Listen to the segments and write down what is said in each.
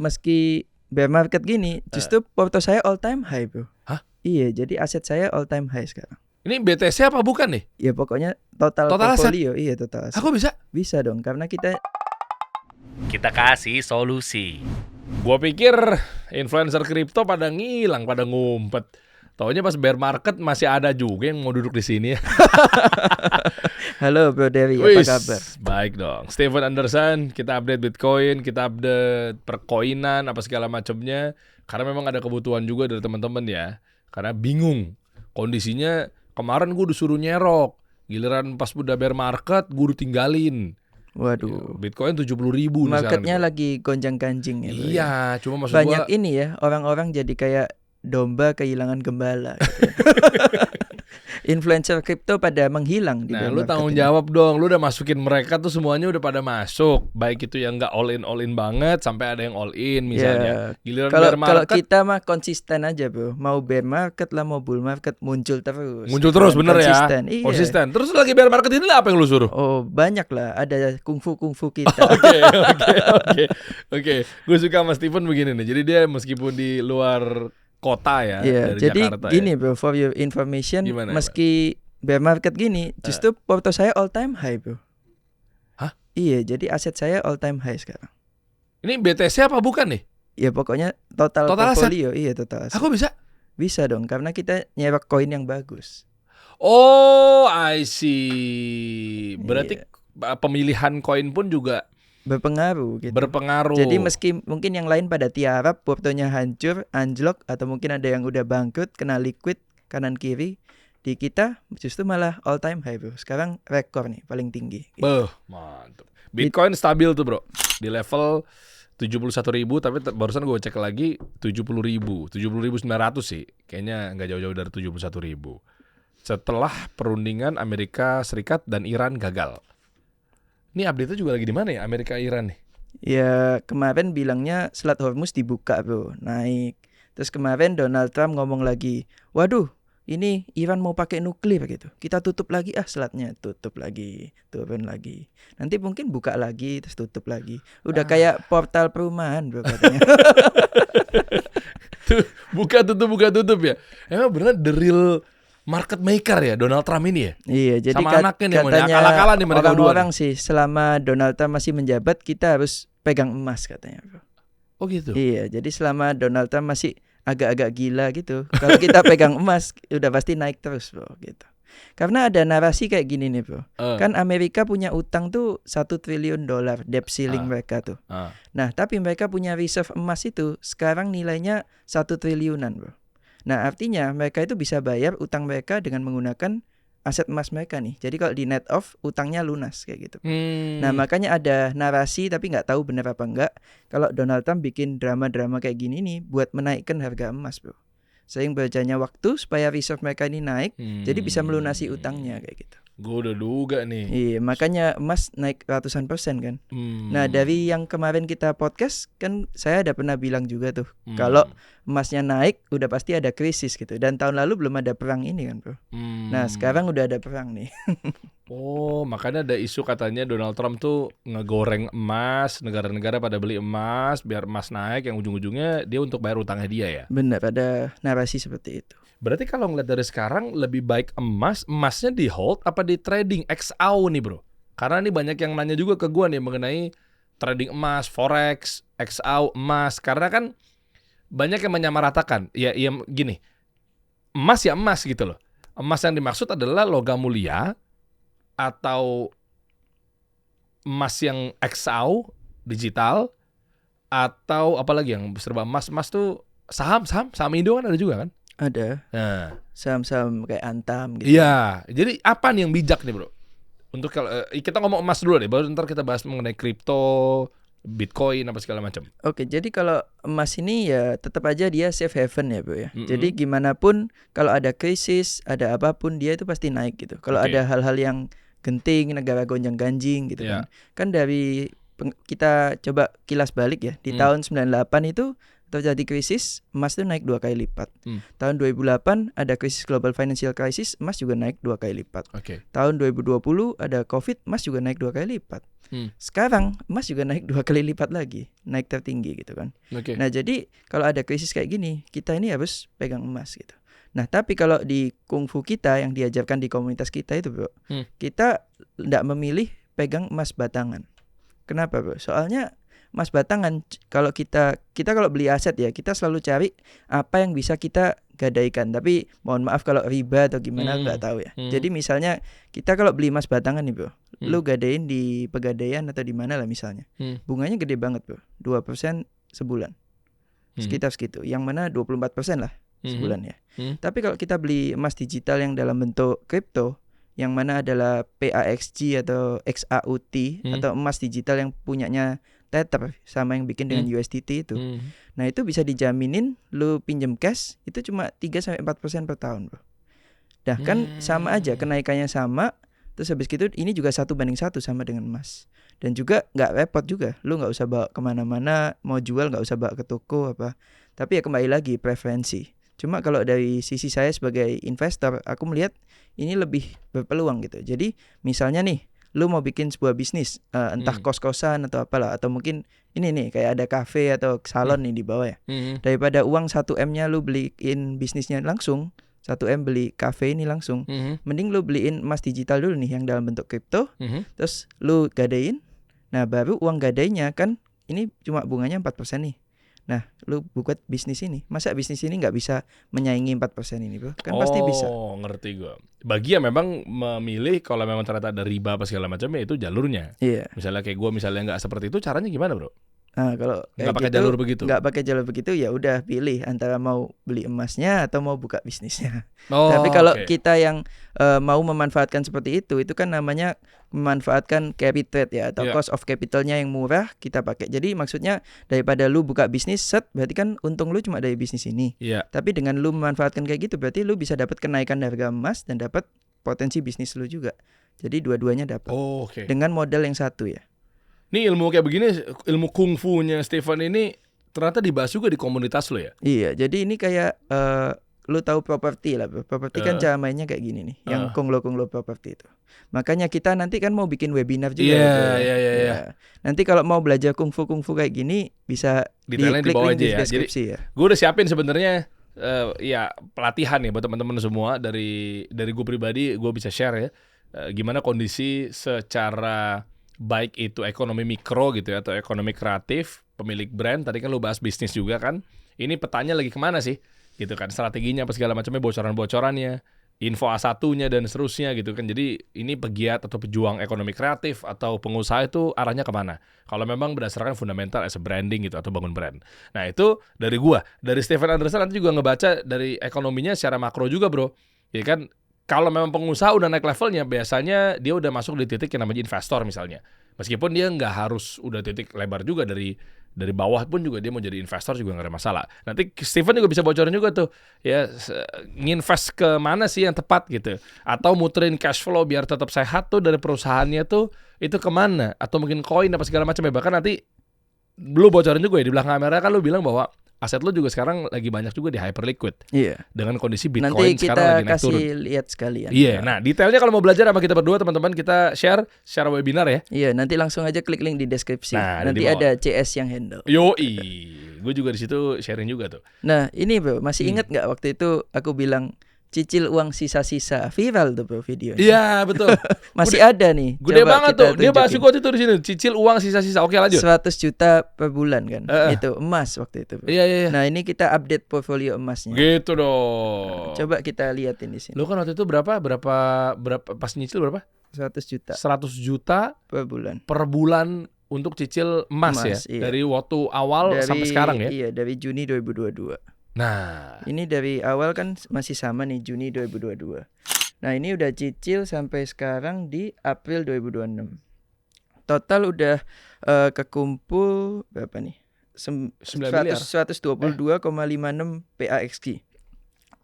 meski bear market gini, justru porto saya all time high, bro. Hah? Iya, jadi aset saya all time high sekarang. Ini BTC apa bukan nih? Ya pokoknya total portfolio, iya total aset. Aku bisa? Bisa dong, karena kita kasih solusi. Gua pikir influencer kripto pada ngilang, pada ngumpet. Taunya pas bear market masih ada juga yang mau duduk di sini ya. Halo Bro Dewi, apa kabar? Baik dong. Steven Anderson, kita update Bitcoin, kita update perkoinan, apa segala macamnya. Karena memang ada kebutuhan juga dari teman-teman ya. Karena bingung. Kondisinya kemarin gue disuruh nyerok. Giliran pas udah bear market, gue udah tinggalin. Waduh. Bitcoin 70.000 nih Marketnya sekarang. lagi gonjang-ganjing ya. Iya, cuma maksud banyak gua ini ya, orang-orang jadi kayak domba kehilangan gembala gitu ya. Influencer kripto pada menghilang di nah, bear lu market tanggung ini. jawab dong. Lu udah masukin mereka tuh semuanya udah pada masuk. Baik itu yang nggak all in banget sampai ada yang all in misalnya. Giliran bear Kalau market kita mah konsisten aja, Bro. Mau bear market lah, mau bull market muncul terus. muncul terus, bener konsisten. ya? Iya. Konsisten. Terus lagi bear market ini apa yang lu suruh? Oh, banyak lah. Ada kungfu kita. Oke. Gue suka sama Steven begini nih. Jadi dia meskipun di luar kota ya, Iya, dari jadi Jakarta gini ya. Bro, for your information, Gimana, meski bear market gini, justru porto saya all time high, Bro. Hah? Iya, jadi aset saya all time high sekarang. Ini BTC apa bukan nih? Ya pokoknya total portfolio, iya total aset. Aku bisa? Bisa dong, karena kita nyerok koin yang bagus. Oh, I see. Berarti pemilihan koin pun juga Berpengaruh gitu. berpengaruh. Jadi meski mungkin yang lain pada tiarap, portonya hancur, anjlok, atau mungkin ada yang udah bangkrut, kena liquid kanan kiri, di kita justru malah all time high, Bro. Sekarang rekor nih paling tinggi. Beuh, mantap. Bitcoin stabil tuh, Bro. Di level 71.000, tapi barusan gue cek lagi 70.000, 70.900 sih. Kayaknya nggak jauh-jauh dari 71.000. Setelah perundingan Amerika Serikat dan Iran gagal. Ini update-nya juga lagi di mana ya, Amerika Iran nih? Ya kemarin bilangnya Selat Hormuz dibuka, Bro, naik. Terus kemarin Donald Trump ngomong lagi, waduh, ini Iran mau pakai nuklir gitu. Kita tutup lagi selatnya, tutup lagi, turun lagi. Nanti mungkin buka lagi, terus tutup lagi. Udah kayak portal perumahan, Bro, katanya. Buka tutup ya. Emang beneran the real market maker ya Donald Trump ini ya? Iya, jadi sama anaknya nih, katanya akal-akalan nih mereka orang-orang sih selama Donald Trump masih menjabat kita harus pegang emas katanya, Bro. Oh gitu? Iya, jadi selama Donald Trump masih agak-agak gila gitu, kalau kita pegang emas udah pasti naik terus, Bro, gitu. Karena ada narasi kayak gini nih, Bro. Kan Amerika punya utang tuh $1 triliun, debt ceiling mereka tuh. Nah, tapi mereka punya reserve emas itu sekarang nilainya 1 triliunan, Bro. Nah, artinya mereka itu bisa bayar utang mereka dengan menggunakan aset emas mereka nih. Jadi kalau di net off, utangnya lunas kayak gitu. Nah, makanya ada narasi tapi nggak tahu benar apa enggak kalau Donald Trump bikin drama-drama kayak gini nih buat menaikkan harga emas, Bro. Sering berjalannya waktu supaya reserve mereka ini naik, jadi bisa melunasi utangnya kayak gitu. Gue udah duga nih. Iya, makanya emas naik ratusan persen kan. Nah, dari yang kemarin kita podcast kan saya ada pernah bilang juga tuh, kalau emasnya naik udah pasti ada krisis gitu. Dan tahun lalu belum ada perang ini kan, Bro. Nah, sekarang udah ada perang nih. Oh, makanya ada isu katanya Donald Trump tuh ngegoreng emas, negara-negara pada beli emas biar emas naik, yang ujung-ujungnya dia untuk bayar utangnya dia ya. Benar, ada narasi seperti itu. Berarti kalau ngeliat dari sekarang lebih baik emasnya di hold apa di trading XAU nih, Bro? Karena ini banyak yang nanya juga ke gua nih mengenai trading emas, forex, XAU, emas. Karena kan banyak yang menyamaratakan. Ya gini, emas ya emas gitu loh. Emas yang dimaksud adalah logam mulia atau emas yang XAU digital, atau apalagi yang serba emas tuh saham Indo kan ada juga kan? Ada. Nah, saham-saham kayak Antam gitu. Iya, jadi apa nih yang bijak nih, Bro? Untuk kalau kita ngomong emas dulu deh, baru ntar kita bahas mengenai kripto, Bitcoin apa segala macam. Oke, jadi kalau emas ini ya tetap aja dia safe haven ya, Bro ya. Jadi gimana pun kalau ada krisis, ada apapun dia itu pasti naik gitu. Kalau ada hal-hal yang genting, negara gonjang-ganjing gitu kan. Kan dari kita coba kilas balik ya. Di tahun 98 itu terjadi krisis, emas itu naik 2 kali lipat. Tahun 2008 ada krisis global financial crisis, emas juga naik 2 kali lipat. Tahun 2020 ada COVID, emas juga naik 2 kali lipat. Sekarang emas juga naik 2 kali lipat lagi, naik tertinggi gitu kan. Oke. Nah jadi kalau ada krisis kayak gini, kita ini harus pegang emas gitu. Nah tapi kalau di kungfu kita yang diajarkan di komunitas kita itu bro, kita tidak memilih pegang emas batangan. Kenapa bro? Soalnya emas batangan, kalau kita kalau beli aset ya, kita selalu cari apa yang bisa kita gadaikan. Tapi mohon maaf kalau riba atau gimana nggak tahu ya. Jadi misalnya kita kalau beli emas batangan nih bro, lu gadein di Pegadaian atau di mana lah misalnya, bunganya gede banget bro, 2% sebulan, sekitar segitu. Yang mana 24% lah sebulan ya. Tapi kalau kita beli emas digital yang dalam bentuk kripto, yang mana adalah PAXG atau XAUT atau emas digital yang punyanya Tether sama yang bikin dengan USDT itu. Nah itu bisa dijaminin lu pinjem cash itu cuma 3-4% per tahun bro. Nah kan sama aja, kenaikannya sama. Terus habis gitu ini juga 1:1 sama dengan emas. Dan juga gak repot juga, lu gak usah bawa kemana-mana, mau jual gak usah bawa ke toko apa. Tapi ya kembali lagi preferensi. Cuma kalau dari sisi saya sebagai investor, aku melihat ini lebih berpeluang gitu. Jadi misalnya nih, lu mau bikin sebuah bisnis, entah kos-kosan atau apalah, atau mungkin ini nih kayak ada kafe atau salon nih di bawah ya. Daripada uang 1M-nya lu beliin bisnisnya langsung, 1M beli kafe ini langsung, mending lu beliin emas digital dulu nih yang dalam bentuk kripto, terus lu gadein. Nah baru uang gadainya kan ini cuma bunganya 4% nih. Nah, lu buat bisnis ini, masa bisnis ini nggak bisa menyaingi 4% ini bro? Kan pasti bisa. Oh, ngerti gue. Bagi yang memang memilih kalau memang ternyata ada riba apa segala macam ya itu jalurnya. Iya. Misalnya kayak gue misalnya nggak seperti itu, caranya gimana bro? Nah, kalau nggak pakai jalur begitu. Nggak pakai jalur begitu ya udah pilih antara mau beli emasnya atau mau buka bisnisnya. Oh, tapi kalau kita yang mau memanfaatkan seperti itu kan namanya memanfaatkan carry trade ya atau cost of capitalnya yang murah kita pakai. Jadi maksudnya daripada lu buka bisnis set berarti kan untung lu cuma dari bisnis ini. Tapi dengan lu memanfaatkan kayak gitu berarti lu bisa dapat kenaikan harga emas dan dapat potensi bisnis lu juga. Jadi dua-duanya dapat. Dengan modal yang satu ya. Ini ilmu kayak begini, ilmu kungfunya Stephen ini ternyata dibahas juga di komunitas lo ya? Iya, jadi ini kayak lu tahu properti lah. Properti kan cara mainnya kayak gini nih, yang kunglo properti itu. Makanya kita nanti kan mau bikin webinar juga. Iya. Nanti kalau mau belajar kungfu kayak gini bisa detailnya di bawah link aja di ya. deskripsi Jadi, ya. Gue udah siapin sebenarnya ya pelatihan ya buat teman-teman semua dari gue pribadi gue bisa share ya gimana kondisi secara baik itu ekonomi mikro gitu ya atau ekonomi kreatif pemilik brand. Tadi kan lu bahas bisnis juga kan, ini petanya lagi kemana sih gitu kan, strateginya apa segala macamnya, bocoran-bocorannya, info A1-nya dan seterusnya gitu kan. Jadi ini pegiat atau pejuang ekonomi kreatif atau pengusaha itu arahnya kemana kalau memang berdasarkan fundamental as a branding gitu atau bangun brand. Nah itu dari gua, dari Stephen Anderson nanti juga ngebaca dari ekonominya secara makro juga bro, ya kan. Kalau memang pengusaha udah naik levelnya, biasanya dia udah masuk di titik yang namanya investor misalnya. Meskipun dia nggak harus udah titik lebar juga, dari bawah pun juga dia mau jadi investor juga nggak ada masalah. Nanti Stephen juga bisa bocorin juga tuh, ya nginvest ke mana sih yang tepat gitu. Atau muterin cash flow biar tetap sehat tuh dari perusahaannya tuh itu kemana. Atau mungkin koin apa segala macam ya. Bahkan nanti lu bocorin juga ya di belakang kamera kan lu bilang bahwa aset lo juga sekarang lagi banyak juga di hyperliquid. Iya. Dengan kondisi Bitcoin sekarang lagi naik turun. Nanti kita kasih lihat sekalian. Iya. Nah, detailnya kalau mau belajar sama kita berdua teman-teman, kita share secara webinar ya. Iya, nanti langsung aja klik link di deskripsi. Nah, nanti ada CS yang handle. Yoi. Gue juga di situ sharing juga tuh. Nah, ini bro, masih ingat nggak waktu itu aku bilang cicil uang sisa-sisa, viral tuh bro videonya. Iya betul. Masih ada nih. Gede banget tuh. Dia bahas juga itu di sini. Cicil uang sisa-sisa. Oke lanjut. 100 juta per bulan kan. Itu emas waktu itu. Bro. Iya. Nah ini kita update portfolio emasnya. Gitu dong. Coba kita liatin di sini. Lo kan waktu itu berapa pas nyicil berapa? 100 juta. 100 juta per bulan. Per bulan untuk cicil emas ya. Iya. Dari waktu awal sampai sekarang ya. Iya dari Juni 2022. Nah, ini dari awal kan masih sama nih Juni 2022. Nah, ini udah cicil sampai sekarang di April 2026. Total udah kekumpul berapa nih? 122,56 PAXG.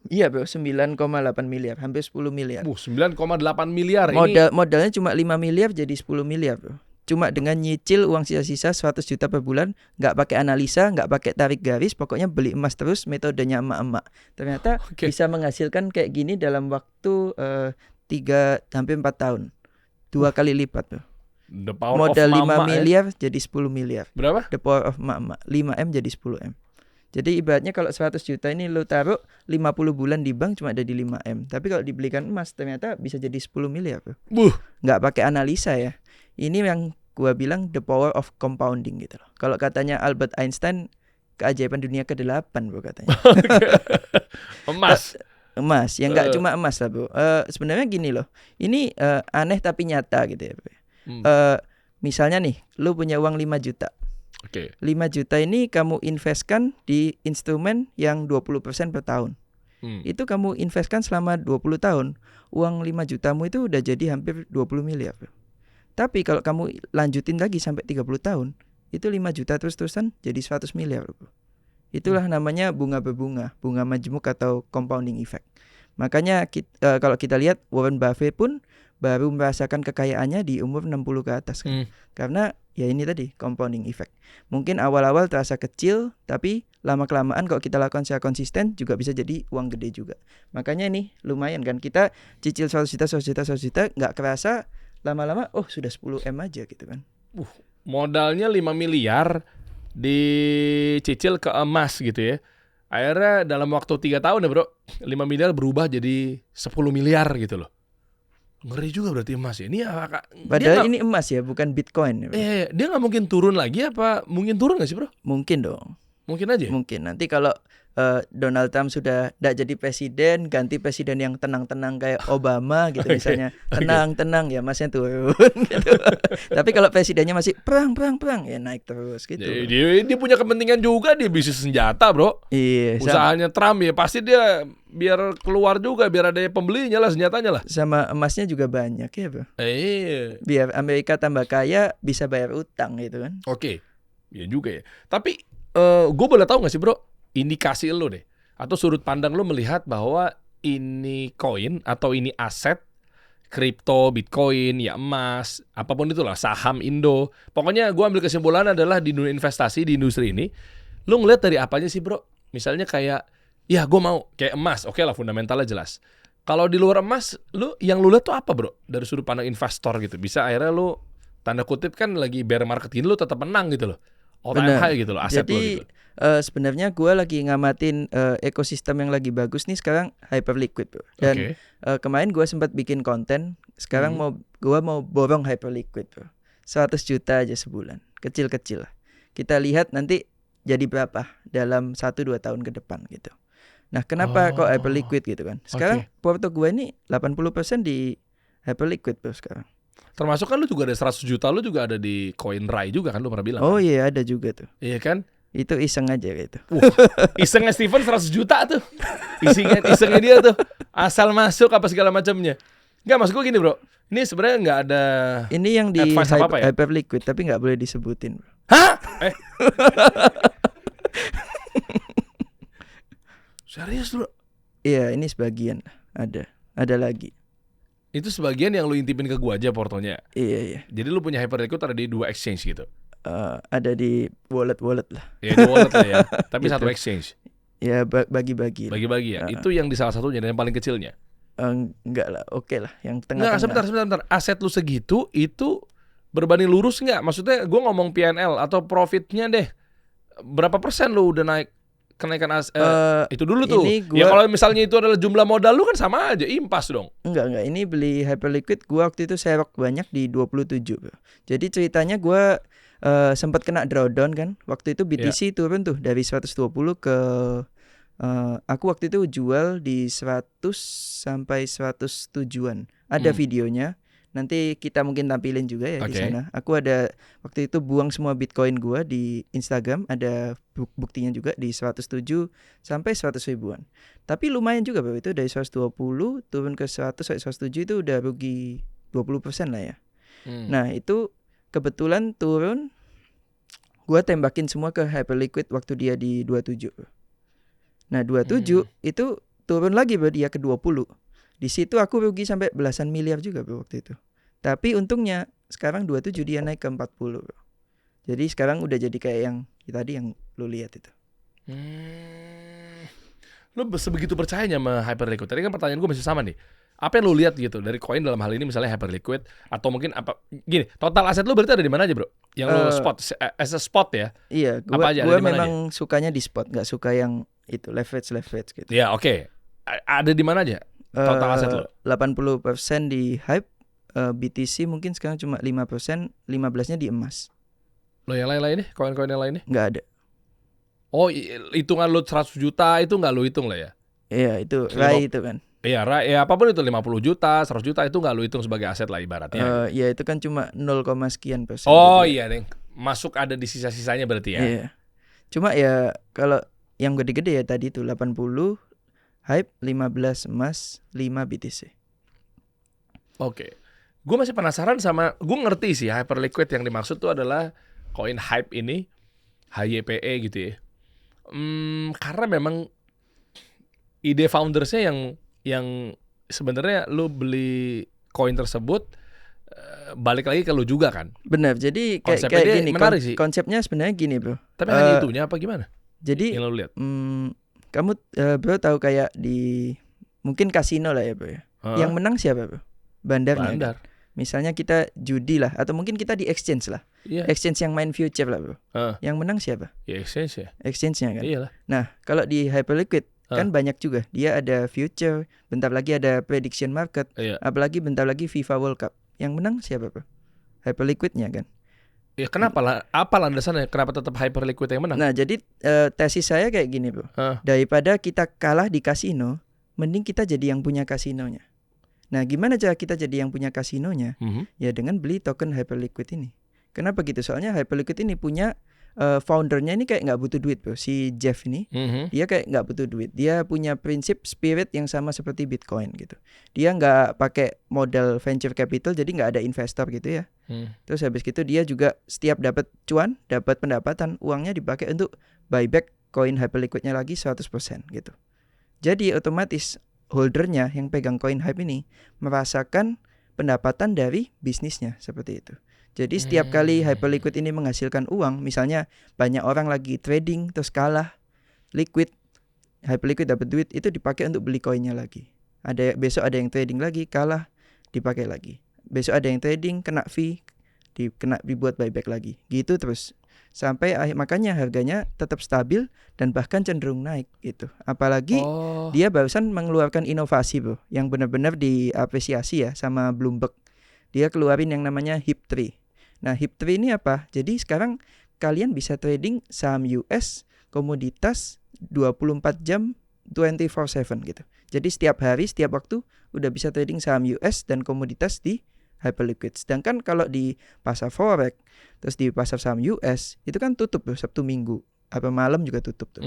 Iya, bro, 9,8 miliar, hampir 10 miliar. 9,8 miliar Modalnya cuma 5 miliar jadi 10 miliar, bro. Cuma dengan nyicil uang sisa-sisa 100 juta per bulan, nggak pakai analisa, nggak pakai tarik garis, pokoknya beli emas terus, metodenya emak-emak. Ternyata bisa menghasilkan kayak gini dalam waktu 3 sampai 4 tahun. 2 kali lipat tuh. The power Modal of 5 mama, miliar jadi 10 miliar. Berapa? The power of mama. 5M jadi 10M. Jadi ibaratnya kalau 100 juta ini lo taruh 50 bulan di bank cuma ada di 5M. Tapi kalau dibelikan emas ternyata bisa jadi 10 miliar. Bro. Nggak pakai analisa ya. Ini yang gua bilang the power of compounding gitu loh. Kalau katanya Albert Einstein, keajaiban dunia ke-8 bro katanya. Emas, yang nggak cuma emas lah bro. Sebenarnya gini loh. Ini aneh tapi nyata gitu ya bro. Misalnya nih, lu punya uang 5 juta. 5 juta ini kamu investkan di instrumen yang 20% per tahun. Itu kamu investkan selama 20 tahun. Uang 5 jutamu itu udah jadi hampir 20 miliar. Tapi kalau kamu lanjutin lagi sampai 30 tahun, itu 5 juta terus-terusan jadi 100 miliar. Itulah namanya bunga berbunga, bunga majemuk atau compounding effect. Makanya kalau kita lihat Warren Buffett pun baru merasakan kekayaannya di umur 60 ke atas kan. Karena ya ini tadi compounding effect. Mungkin awal-awal terasa kecil, tapi lama-kelamaan kalau kita lakukan secara konsisten juga bisa jadi uang gede juga. Makanya ini lumayan kan, kita cicil 100 juta, nggak kerasa lama-lama sudah 10M aja gitu kan. Modalnya 5 miliar dicicil ke emas gitu ya. Akhirnya dalam waktu 3 tahun ya bro, 5 miliar berubah jadi 10 miliar gitu loh. Ngeri juga berarti emas ya. Ini padahal ini emas ya, bukan Bitcoin ya. Dia nggak mungkin turun lagi apa? Mungkin turun nggak sih bro? Mungkin dong. Mungkin aja. Mungkin nanti kalau Donald Trump sudah tidak jadi presiden, ganti presiden yang tenang-tenang kayak Obama gitu misalnya. Tenang-tenang ya emasnya turun gitu. Tapi kalau presidennya masih perang ya naik terus gitu. Dia punya kepentingan juga di bisnis senjata bro. Iya. Usahanya Trump ya pasti dia biar keluar juga, biar ada pembelinya lah senjatanya lah. Sama emasnya juga banyak ya bro. Biar Amerika tambah kaya bisa bayar utang gitu kan. Oke. Ya juga ya. Tapi gue boleh tahu nggak sih bro, indikasi lo deh atau sudut pandang lo melihat bahwa ini koin atau ini aset kripto, bitcoin, ya emas, apapun itulah, saham Indo. Pokoknya gue ambil kesimpulan adalah di dunia investasi di industri ini, lo ngeliat dari apanya sih bro? Misalnya kayak, ya gue mau kayak emas, oke lah fundamentalnya jelas. Kalau di luar emas, yang lo lihat tuh apa bro? Dari sudut pandang investor gitu, bisa akhirnya lo tanda kutip kan lagi bear market gini lo tetap menang gitu loh. All-time high gitu loh aset. Jadi, lo gitu. Sebenarnya gue lagi ngamatin ekosistem yang lagi bagus nih sekarang Hyperliquid bro. Dan kemarin gue sempat bikin konten. Sekarang gue mau borong Hyperliquid bro. 100 juta aja sebulan. Kecil-kecil lah. Kita lihat nanti jadi berapa dalam 1-2 tahun ke depan gitu. Nah kenapa kok Hyperliquid gitu kan. Sekarang porto gue ini 80% di Hyperliquid bro sekarang. Termasuk kan lu juga ada 100 juta, lu juga ada di CoinRai juga kan, lu pernah bilang. Oh iya ada juga tuh. Iya kan? Itu iseng aja gitu. Isengnya Steven 100 juta tuh. Isengnya dia tuh. Asal masuk apa segala macamnya. Enggak, maksud gue gini bro. Ini sebenarnya nggak ada. Ini yang di Hyperliquid tapi nggak boleh disebutin bro. Hah? Serius bro? Iya ini sebagian. Ada lagi. Itu sebagian yang lu intipin ke gua aja portonya. Iya. Jadi lu punya Hyperliquid ada di 2 exchange gitu. Ada di wallet lah. Ya di wallet lah ya. Tapi gitu. 1 exchange. Ya bagi-bagi. Bagi-bagi ya. Itu yang di salah satunya dan yang paling kecilnya. Enggak lah, oke lah. Yang tengah-tengah. Enggak, sebentar. Aset lu segitu itu berbanding lurus nggak? Maksudnya gua ngomong PNL atau profitnya deh. Berapa persen lu udah naik? Kenaikan itu dulu tuh. Ya kalau misalnya itu adalah jumlah modal lu kan sama aja, impas dong. Enggak. Ini beli Hyperliquid gua waktu itu serok banyak di 27. Jadi ceritanya gua sempat kena drawdown kan. Waktu itu BTC turun tuh dari 120 ke aku waktu itu jual di 100 sampai 107-an. Ada videonya. Nanti kita mungkin tampilin juga ya di sana. Aku ada waktu itu buang semua Bitcoin gua di Instagram, ada buktinya juga di 107 sampai 100 ribuan. Tapi lumayan juga Bro, itu dari 120 turun ke 100 sampai 107 itu udah rugi 20% lah ya. Nah, itu kebetulan turun gua tembakin semua ke Hyperliquid waktu dia di 27. Nah, 27 itu turun lagi Bro, dia ke 20. Di situ aku rugi sampai belasan miliar juga bro waktu itu. Tapi untungnya sekarang 27 dia naik ke 40 bro. Jadi sekarang udah jadi kayak yang tadi yang lu lihat itu. Lu sebegitu percayanya sama Hyperliquid? Tadi kan pertanyaan gue masih sama nih. Apa yang lu lihat gitu dari koin dalam hal ini misalnya Hyperliquid atau mungkin apa gini, total aset lu berarti ada di mana aja, Bro? Yang lu spot as a spot ya? Iya, Apa aja, ada gua di mana memang sukanya di spot, nggak suka yang itu leverage gitu. Ya, oke. Ada di mana aja total aset lu? 80% di Hype, BTC mungkin sekarang cuma 5%, 15-nya di emas. Lo yang lain-lain nih, koin-koin yang lain nih? Nggak ada. Oh, hitungan lu 100 juta itu nggak lu hitung lah ya? Iya, itu RAI itu kan. Iya, ya apapun itu 50 juta, 100 juta itu nggak lu hitung sebagai aset lah ibaratnya. Ya itu kan cuma 0, sekian persen. Oh gitu. iya, Neng. Masuk ada di sisa-sisanya berarti ya. Iya. Cuma ya kalau yang gede-gede ya tadi itu 80 Hype, 15 emas, 5 BTC. Oke. Gue masih penasaran sama, gue ngerti sih Hyperliquid yang dimaksud tuh adalah koin Hype ini, HYPE gitu ya. Karena memang ide foundersnya yang sebenarnya lu beli koin tersebut balik lagi ke lu juga kan. Benar. Jadi Konsepnya kayak dia gini menarik sih. konsepnya sebenarnya gini, Bro. Tapi hanya itunya apa gimana? Jadi Yang lu lihat. kamu Bro tahu kayak di mungkin kasino lah ya, Bro ya. Yang menang siapa, Bro? Bandarnya. Bandar. Kan? Misalnya kita judi lah atau mungkin kita di exchange lah. Iya. Exchange yang main future lah, Bro. Yang menang siapa? Ya exchange ya. Exchange-nya kan. Iyalah. Nah, kalau di Hyperliquid kan banyak juga. Dia ada future, bentar lagi ada prediction market, apalagi bentar lagi FIFA World Cup. Yang menang siapa, Bro? Hyperliquid-nya kan. Ya kenapa lah? Apa landasannya? Kenapa tetap Hyperliquid yang menang? Nah, jadi tesis saya kayak gini, Bro. Daripada kita kalah di kasino, mending kita jadi yang punya kasinonya. Nah, gimana cara kita jadi yang punya kasinonya? Ya dengan beli token Hyperliquid ini. Kenapa gitu? Soalnya Hyperliquid ini punya foundernya ini kayak nggak butuh duit, Bro. Si Jeff ini, dia kayak nggak butuh duit. Dia punya prinsip spirit yang sama seperti Bitcoin gitu. Dia nggak pakai modal venture capital, jadi nggak ada investor gitu ya. Terus habis gitu dia juga setiap dapat cuan, dapat pendapatan, uangnya dipakai untuk buyback koin Hyperliquidnya lagi 100% gitu. Jadi otomatis holdernya yang pegang koin Hype ini merasakan pendapatan dari bisnisnya seperti itu. Jadi setiap kali Hyperliquid ini menghasilkan uang, misalnya banyak orang lagi trading terus kalah, liquid, Hyperliquid dapat duit, itu dipakai untuk beli koinnya lagi. Besok ada yang trading lagi, kalah, dipakai lagi. Besok ada yang trading, kena fee, dibuat buyback lagi. Gitu terus. Sampai makanya harganya tetap stabil dan bahkan cenderung naik gitu. Apalagi dia barusan mengeluarkan inovasi, Bro, yang benar-benar diapresiasi ya sama Bloomberg. Dia keluarin yang namanya HIP-3. Nah, HIP-3 ini apa? Jadi sekarang kalian bisa trading saham US, komoditas 24 jam 24/7 gitu. Jadi setiap hari, setiap waktu udah bisa trading saham US dan komoditas di Hyperliquid. Sedangkan kalau di pasar forex, terus di pasar saham US, itu kan tutup tuh Sabtu Minggu, apa malam juga tutup tuh.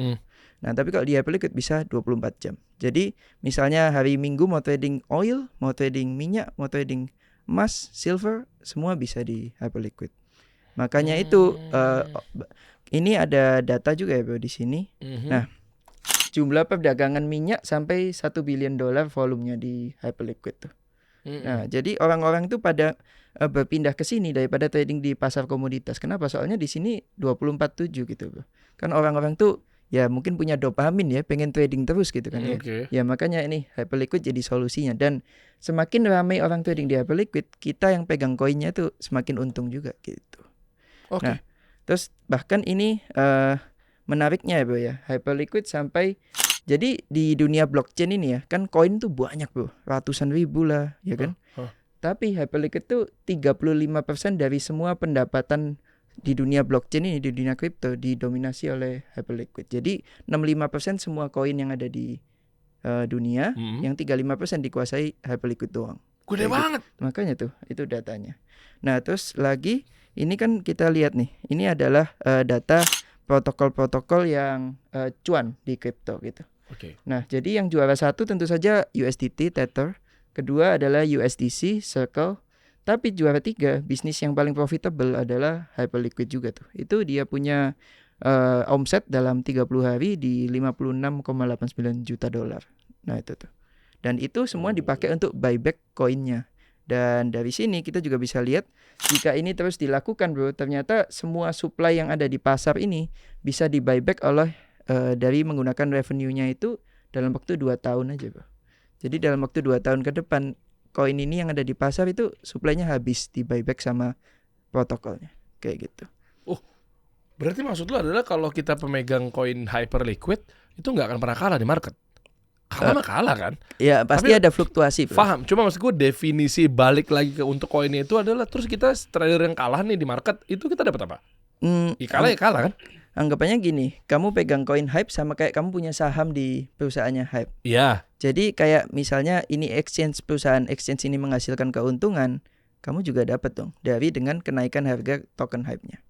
Nah, tapi kalau di Hyperliquid bisa 24 jam. Jadi misalnya hari Minggu mau trading oil, mau trading minyak, mau trading emas, silver, semua bisa di Hyperliquid. Makanya itu ini ada data juga ya, Bro, di sini. Nah, jumlah perdagangan minyak sampai $1 billion volumenya di Hyperliquid tuh. Nah, jadi orang-orang itu pada berpindah ke sini daripada trading di pasar komoditas. Kenapa? Soalnya di sini 24/7 gitu, Bro. Kan orang-orang tuh ya mungkin punya dopamin ya, pengen trading terus gitu kan ya. Ya makanya ini Hyperliquid jadi solusinya. Dan semakin ramai orang trading di Hyperliquid, kita yang pegang koinnya tuh semakin untung juga gitu. Nah, terus bahkan ini menariknya ya, Bro ya. Hyperliquid sampai jadi di dunia blockchain ini ya, kan koin tuh banyak, Bro. Ratusan ribu lah, ya kan? Tapi Hyperliquid tuh 35% dari semua pendapatan di dunia blockchain ini, di dunia kripto didominasi oleh Hyperliquid. Jadi 65% semua koin yang ada di dunia, yang 35% dikuasai Hyperliquid doang. Gede banget. Makanya tuh, itu datanya. Nah, terus lagi ini kan kita lihat nih, ini adalah data protokol-protokol yang cuan di kripto gitu. Nah, jadi yang juara satu tentu saja USDT, Tether. Kedua adalah USDC, Circle. Tapi juara tiga, bisnis yang paling profitable adalah Hyperliquid juga tuh. Itu dia punya omset dalam 30 hari di $56,89 juta. Nah, itu tuh. Dan itu semua dipakai untuk buyback koinnya. Dan dari sini kita juga bisa lihat jika ini terus dilakukan, Bro, ternyata semua supply yang ada di pasar ini bisa di buyback oleh dari menggunakan revenue-nya itu dalam waktu 2 tahun aja, Bro. Jadi dalam waktu 2 tahun ke depan koin ini yang ada di pasar itu supply-nya habis di buyback sama protokolnya. Kayak gitu. Berarti maksud lu adalah kalau kita pemegang koin Hyperliquid itu nggak akan pernah kalah di market. Kalah mah kalah kan? Ya pasti Tapi ada fluktuasi, bro. Paham, cuma maksud gue definisi balik lagi ke untuk koinnya itu adalah terus kita trader yang kalah nih di market itu kita dapat apa? Kalah ya kalah kan? Anggapannya gini, kamu pegang koin Hype sama kayak kamu punya saham di perusahaannya Hype. Iya. Jadi kayak misalnya ini perusahaan exchange ini menghasilkan keuntungan, kamu juga dapat dong dengan kenaikan harga token Hype-nya.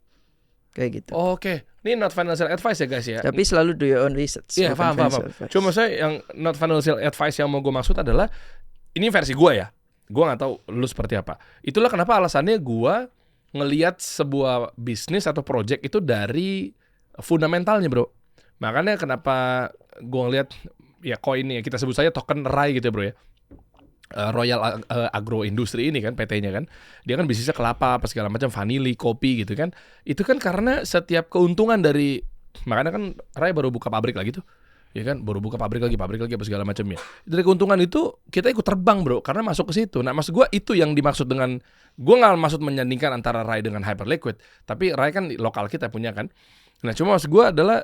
Kayak gitu. Oke, ini not financial advice ya guys ya. Tapi selalu do your own research. Iya, paham. Cuma saya yang not financial advice yang mau gue maksud adalah ini versi gue ya. Gue nggak tahu lu seperti apa. Itulah kenapa alasannya gue ngelihat sebuah bisnis atau project itu dari fundamentalnya, bro. Makanya kenapa gue ngelihat ya koin ini kita sebut saja token RAI gitu ya, bro ya. Royal Agro Industri ini kan PT-nya kan, dia kan bisnisnya kelapa apa segala macam, vanili, kopi gitu kan. Itu kan karena setiap keuntungan dari, makanya kan Rai baru buka pabrik lagi tuh, ya kan, baru buka pabrik lagi apa segala macamnya. Dari keuntungan itu kita ikut terbang, bro, karena masuk ke situ. Nah maksud gue itu yang dimaksud dengan, gue nggak maksud menyandingkan antara Rai dengan Hyperliquid, tapi Rai kan lokal kita punya kan. Nah cuma maksud gue adalah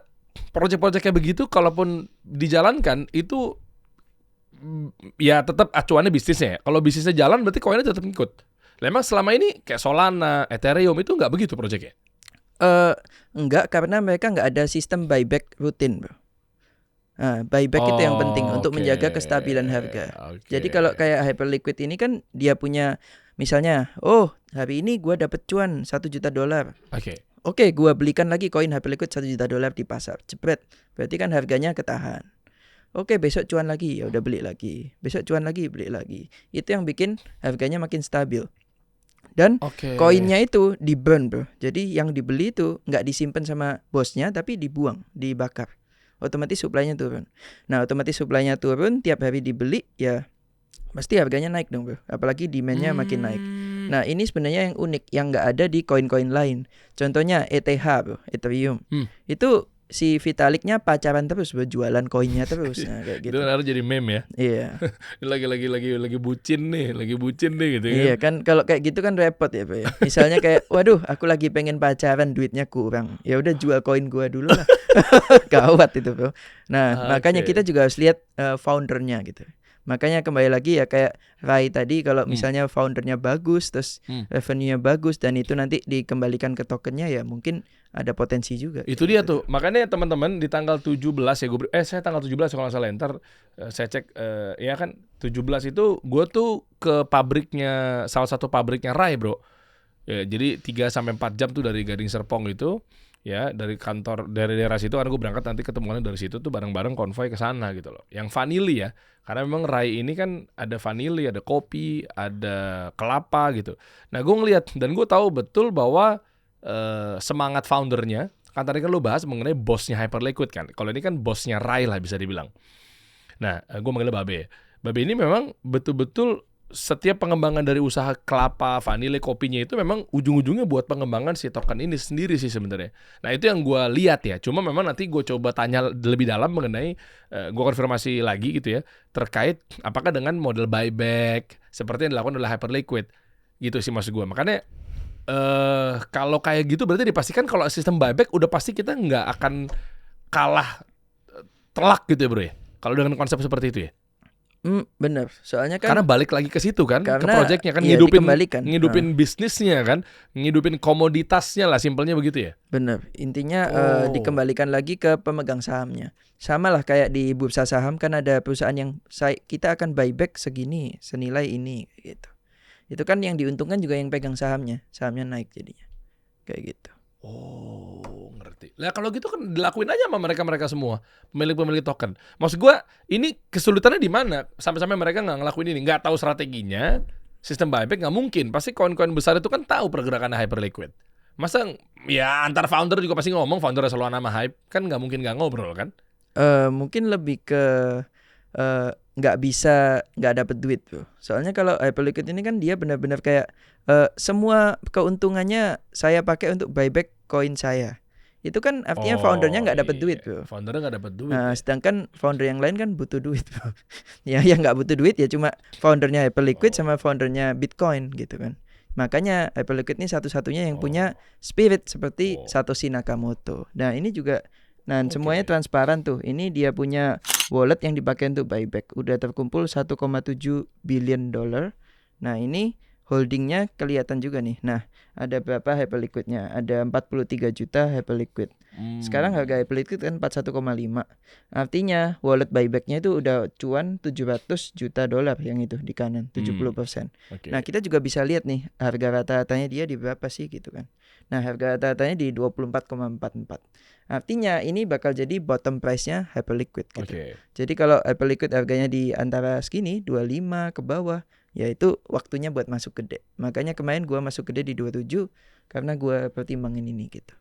proyek-proyek kayak begitu, kalaupun dijalankan itu ya tetap acuannya bisnisnya ya. Kalau bisnisnya jalan berarti koinnya tetap ngikut. Memang selama ini kayak Solana, Ethereum itu nggak begitu proyeknya? Enggak, karena mereka nggak ada sistem buyback rutin, bro. Nah, buyback itu yang penting untuk menjaga kestabilan harga. Jadi kalau kayak Hyperliquid ini kan dia punya misalnya, hari ini gua dapet cuan $1 juta. Oke, gua belikan lagi koin Hyperliquid $1 juta di pasar. Jepret. Berarti kan harganya ketahan. Oke, besok cuan lagi, ya udah beli lagi. Besok cuan lagi, beli lagi. Itu yang bikin harganya makin stabil. Dan koinnya itu di-burn, bro. Jadi yang dibeli itu nggak disimpan sama bosnya, tapi dibuang, dibakar. Otomatis supply-nya turun. Nah, otomatis supply-nya turun, tiap hari dibeli, ya pasti harganya naik dong, bro. Apalagi demand-nya makin naik. Nah, ini sebenarnya yang unik, yang nggak ada di koin-koin lain. Contohnya ETH, bro, Ethereum. Itu si Vitaliknya pacaran terus, jualan koinnya terus. Nah, kayak gitu. Itu harus jadi meme ya. Iya. lagi bucin nih gitu kan. Iya kan, kalau kayak gitu kan repot ya, Pak ya. Misalnya kayak, waduh, aku lagi pengen pacaran, duitnya kurang. Ya udah jual koin gua dulu lah. Gawat itu, Bro. Nah, makanya kita juga harus lihat foundernya gitu. Makanya kembali lagi ya kayak Rai tadi, kalau misalnya foundernya bagus, terus revenue-nya bagus, dan itu nanti dikembalikan ke tokennya, ya mungkin ada potensi juga. Itu dia tuh. Makanya teman-teman di tanggal 17 ya saya tanggal 17 kalau nggak salah, ntar saya cek ya kan 17 itu gue tuh ke pabriknya, salah satu pabriknya Rai, bro. Ya, jadi 3-4 jam tuh dari Gading Serpong itu. Ya, dari kantor, dari daerah situ, karena gue berangkat nanti ketemuannya dari situ tuh bareng-bareng konvoy ke sana gitu loh. Yang vanili ya, karena memang Rai ini kan ada vanili, ada kopi, ada kelapa gitu. Nah gue ngeliat dan gue tahu betul bahwa semangat foundernya, kan tadi kan lu bahas mengenai bosnya Hyperliquid kan. Kalau ini kan bosnya Rai lah bisa dibilang. Nah gue manggilnya Babe. Babe ini memang betul-betul setiap pengembangan dari usaha kelapa, vanili, kopinya itu memang ujung-ujungnya buat pengembangan si token ini sendiri sih sebenarnya. Nah itu yang gue lihat ya. Cuma memang nanti gue coba tanya lebih dalam mengenai, gue konfirmasi lagi gitu ya, terkait apakah dengan model buyback seperti yang dilakukan oleh Hyperliquid gitu sih maksud gue. Makanya kalau kayak gitu berarti dipastikan kalau sistem buyback udah pasti kita nggak akan kalah telak gitu ya, bro ya. Kalau dengan konsep seperti itu ya. Bener, soalnya kan karena balik lagi ke situ kan, ke proyeknya kan, iya, ngidupin bisnisnya kan, ngidupin komoditasnya lah, simpelnya begitu ya. Bener, intinya dikembalikan lagi ke pemegang sahamnya. Sama lah kayak di bursa saham kan ada perusahaan yang kita akan buyback segini, senilai ini gitu. Itu kan yang diuntungkan juga yang pegang sahamnya naik jadinya, kayak gitu. Oh, ngerti. Lah kalau gitu kan dilakuin aja sama mereka semua, pemilik token. Maksud gua ini kesulitannya di mana? Sampai-sampai mereka nggak ngelakuin ini, nggak tahu strateginya. Sistem buyback nggak mungkin. Pasti koin-koin besar itu kan tahu pergerakan Hyperliquid. Masa ya antar founder juga pasti ngomong, founder selalu nama Hype, kan nggak mungkin nggak ngobrol kan? Mungkin lebih ke nggak dapet duit, bro. Soalnya kalau Hyperliquid ini kan dia benar-benar kayak semua keuntungannya saya pakai untuk buyback koin saya. Itu kan artinya foundernya nggak dapat duit, bro. Foundernya nggak dapat duit. Nah, sedangkan founder yang lain kan butuh duit, bro. Ya, yang nggak butuh duit ya cuma foundernya Hyperliquid sama foundernya Bitcoin gitu kan. Makanya Hyperliquid ini satu-satunya yang punya spirit seperti Satoshi Nakamoto. Nah, ini juga semuanya transparan tuh. Ini dia punya wallet yang dipakai untuk buyback. Udah terkumpul 1,7 billion dollar. Nah, ini holdingnya kelihatan juga nih. Nah, ada berapa Hyperliquidnya? Ada 43 juta Hyperliquid. Sekarang harga Hyperliquid kan 41,5. Artinya wallet buybacknya itu udah cuan 700 juta dolar yang itu di kanan, 70%. Nah, kita juga bisa lihat nih harga rata-ratanya dia di berapa sih gitu kan. Nah, harga rata-ratanya di 24,44. Artinya ini bakal jadi bottom price-nya Hyperliquid gitu. Jadi kalau Hyperliquid harganya di antara segini 25 ke bawah, ya itu waktunya buat masuk gede. Makanya kemarin gua masuk gede di 27 karena gua pertimbangin ini gitu.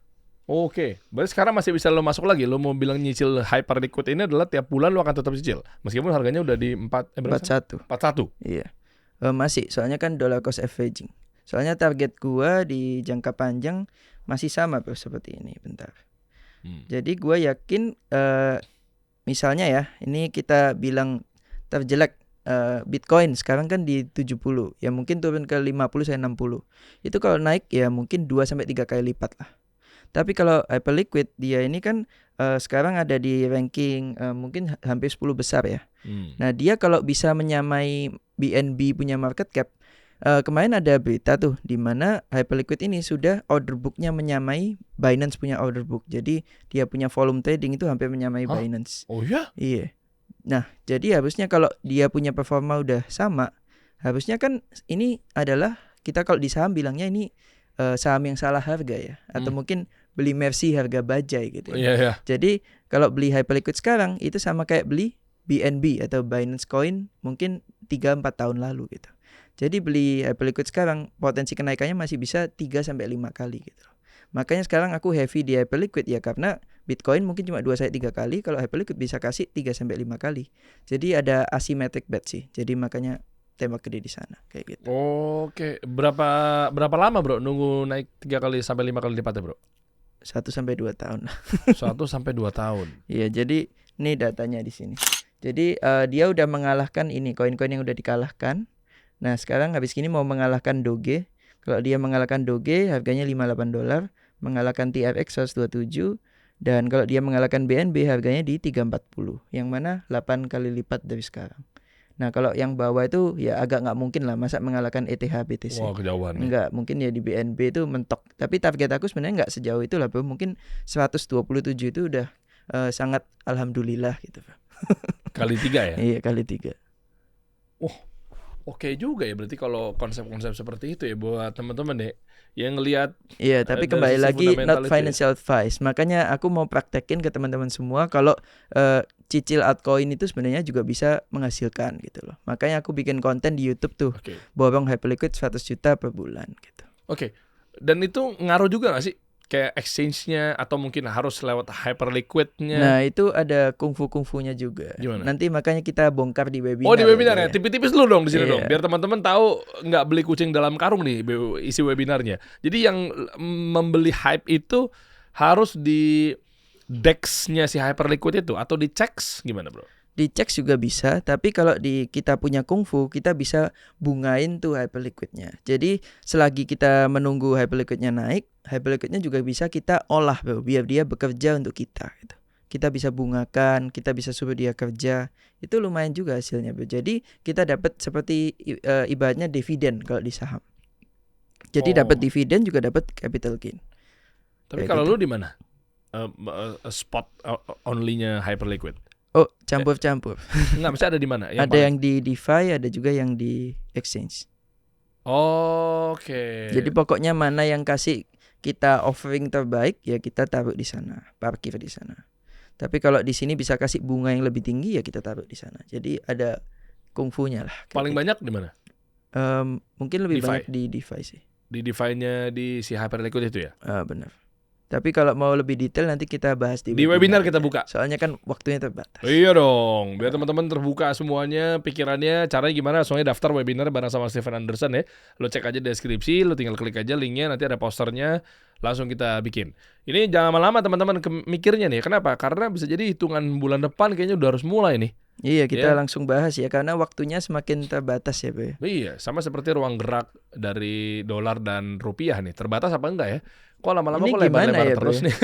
Berarti sekarang masih bisa lo masuk lagi. Lo mau bilang nyicil Hyperliquid ini adalah tiap bulan lo akan tetap cicil meskipun harganya udah di 41. Iya. Masih, soalnya kan dollar cost averaging. Soalnya target gua di jangka panjang masih sama bro seperti ini. Bentar. Jadi gua yakin misalnya ya, ini kita bilang terjelek Bitcoin sekarang kan di 70, ya mungkin turun ke 50 sampai 60. Itu kalau naik ya mungkin 2 sampai 3 kali lipat lah. Tapi kalau Hyperliquid dia ini kan sekarang ada di ranking mungkin hampir 10 besar ya. Nah, dia kalau bisa menyamai BNB punya market cap, kemarin ada berita tuh di mana Hyperliquid ini sudah order booknya menyamai Binance punya order book. Jadi dia punya volume trading itu hampir menyamai Binance. Oh ya? Iya. Nah, jadi harusnya kalau dia punya performa udah sama, harusnya kan ini adalah kita kalau di saham bilangnya ini saham yang salah harga ya, atau mungkin beli Mercy harga bajai gitu ya. Jadi kalau beli Hyperliquid sekarang itu sama kayak beli BNB atau Binance Coin mungkin 3-4 tahun lalu gitu. Jadi beli Hyperliquid sekarang potensi kenaikannya masih bisa 3 sampai 5 kali gitu. Makanya sekarang aku heavy di Hyperliquid ya karena Bitcoin mungkin cuma 2 sampai 3 kali, kalau Hyperliquid bisa kasih 3 sampai 5 kali. Jadi ada asymmetric bet sih. Jadi makanya tembak gede di sana kayak gitu. Berapa lama bro nunggu naik 3 kali sampai 5 kali lipatnya bro? 1 sampai 2 tahun. 1 sampai 2 tahun. Iya, jadi ini datanya di sini. Jadi dia udah mengalahkan ini koin-koin yang udah dikalahkan. Nah, sekarang habis ini mau mengalahkan Doge. Kalau dia mengalahkan Doge harganya 58 dolar, mengalahkan TRX 127, dan kalau dia mengalahkan BNB harganya di 340, yang mana 8 kali lipat dari sekarang. Nah, kalau yang bawah itu ya agak nggak mungkin lah masa mengalahkan ETH BTC. Wah, kejauhan. Nggak mungkin ya di BNB itu mentok. Tapi target aku sebenarnya nggak sejauh itu lah bro. Mungkin 127 itu udah sangat alhamdulillah gitu bro. Kali 3 ya? Iya, kali 3. Oke juga ya, berarti kalau konsep-konsep seperti itu ya buat teman-teman deh yang ngelihat. Iya, tapi kembali lagi not financial advice. Makanya aku mau praktekin ke teman-teman semua kalau cicil altcoin itu sebenarnya juga bisa menghasilkan gitu loh. Makanya aku bikin konten di YouTube tuh. Borong Hyperliquid 100 juta per bulan gitu. Dan itu ngaruh juga gak sih? Kayak exchange-nya atau mungkin harus lewat Hyperliquid-nya? Nah, itu ada kungfu-kungfunya juga. Gimana? Nanti makanya kita bongkar di webinar. Oh, di webinar ya? Tipis-tipis dulu dong di sini dong. Biar teman-teman tahu nggak beli kucing dalam karung nih isi webinarnya. Jadi yang membeli hype itu harus di DEX-nya si Hyperliquid itu atau di CEX gimana bro? Dicek juga bisa, tapi kalau kita punya kungfu, kita bisa bungain tuh Hyperliquidnya. Jadi selagi kita menunggu Hyperliquidnya naik, Hyperliquidnya juga bisa kita olah bro, biar dia bekerja untuk kita gitu. Kita bisa bungakan, kita bisa suruh dia kerja, itu lumayan juga hasilnya bro. Jadi kita dapat seperti ibaratnya dividen kalau di saham. Jadi dapat dividen juga dapat capital gain. Tapi kalau lu di mana? Spot only-nya Hyperliquid? Oh, campur-campur. Enggak, mesti ada di mana? Ada yang di DeFi, ada juga yang di exchange. Jadi pokoknya mana yang kasih kita offering terbaik, ya kita taruh di sana, parkir di sana. Tapi kalau di sini bisa kasih bunga yang lebih tinggi, ya kita taruh di sana. Jadi ada kungfunya lah. Paling banyak di mana? Mungkin lebih DeFi. banyak di DeFi sih. Di DeFi-nya di si Hyperliquid itu ya? Benar. Tapi kalau mau lebih detail nanti kita bahas di webinar kita buka. Soalnya kan waktunya terbatas. Iya dong, biar teman-teman terbuka semuanya pikirannya, caranya gimana. Soalnya daftar webinar bareng sama Steven Anderson ya. Lo cek aja deskripsi, lo tinggal klik aja linknya, nanti ada posternya. langsung kita bikin. Ini jangan lama-lama teman-teman mikirnya nih. Kenapa? Karena bisa jadi hitungan bulan depan kayaknya udah harus mulai nih. Iya, kita langsung bahas ya karena waktunya semakin terbatas ya, Bro. Iya, sama seperti ruang gerak dari dolar dan rupiah nih. Terbatas apa enggak ya? Kok lama-lama Ini kok gimana lebar-lebar ya, terus Bro? nih.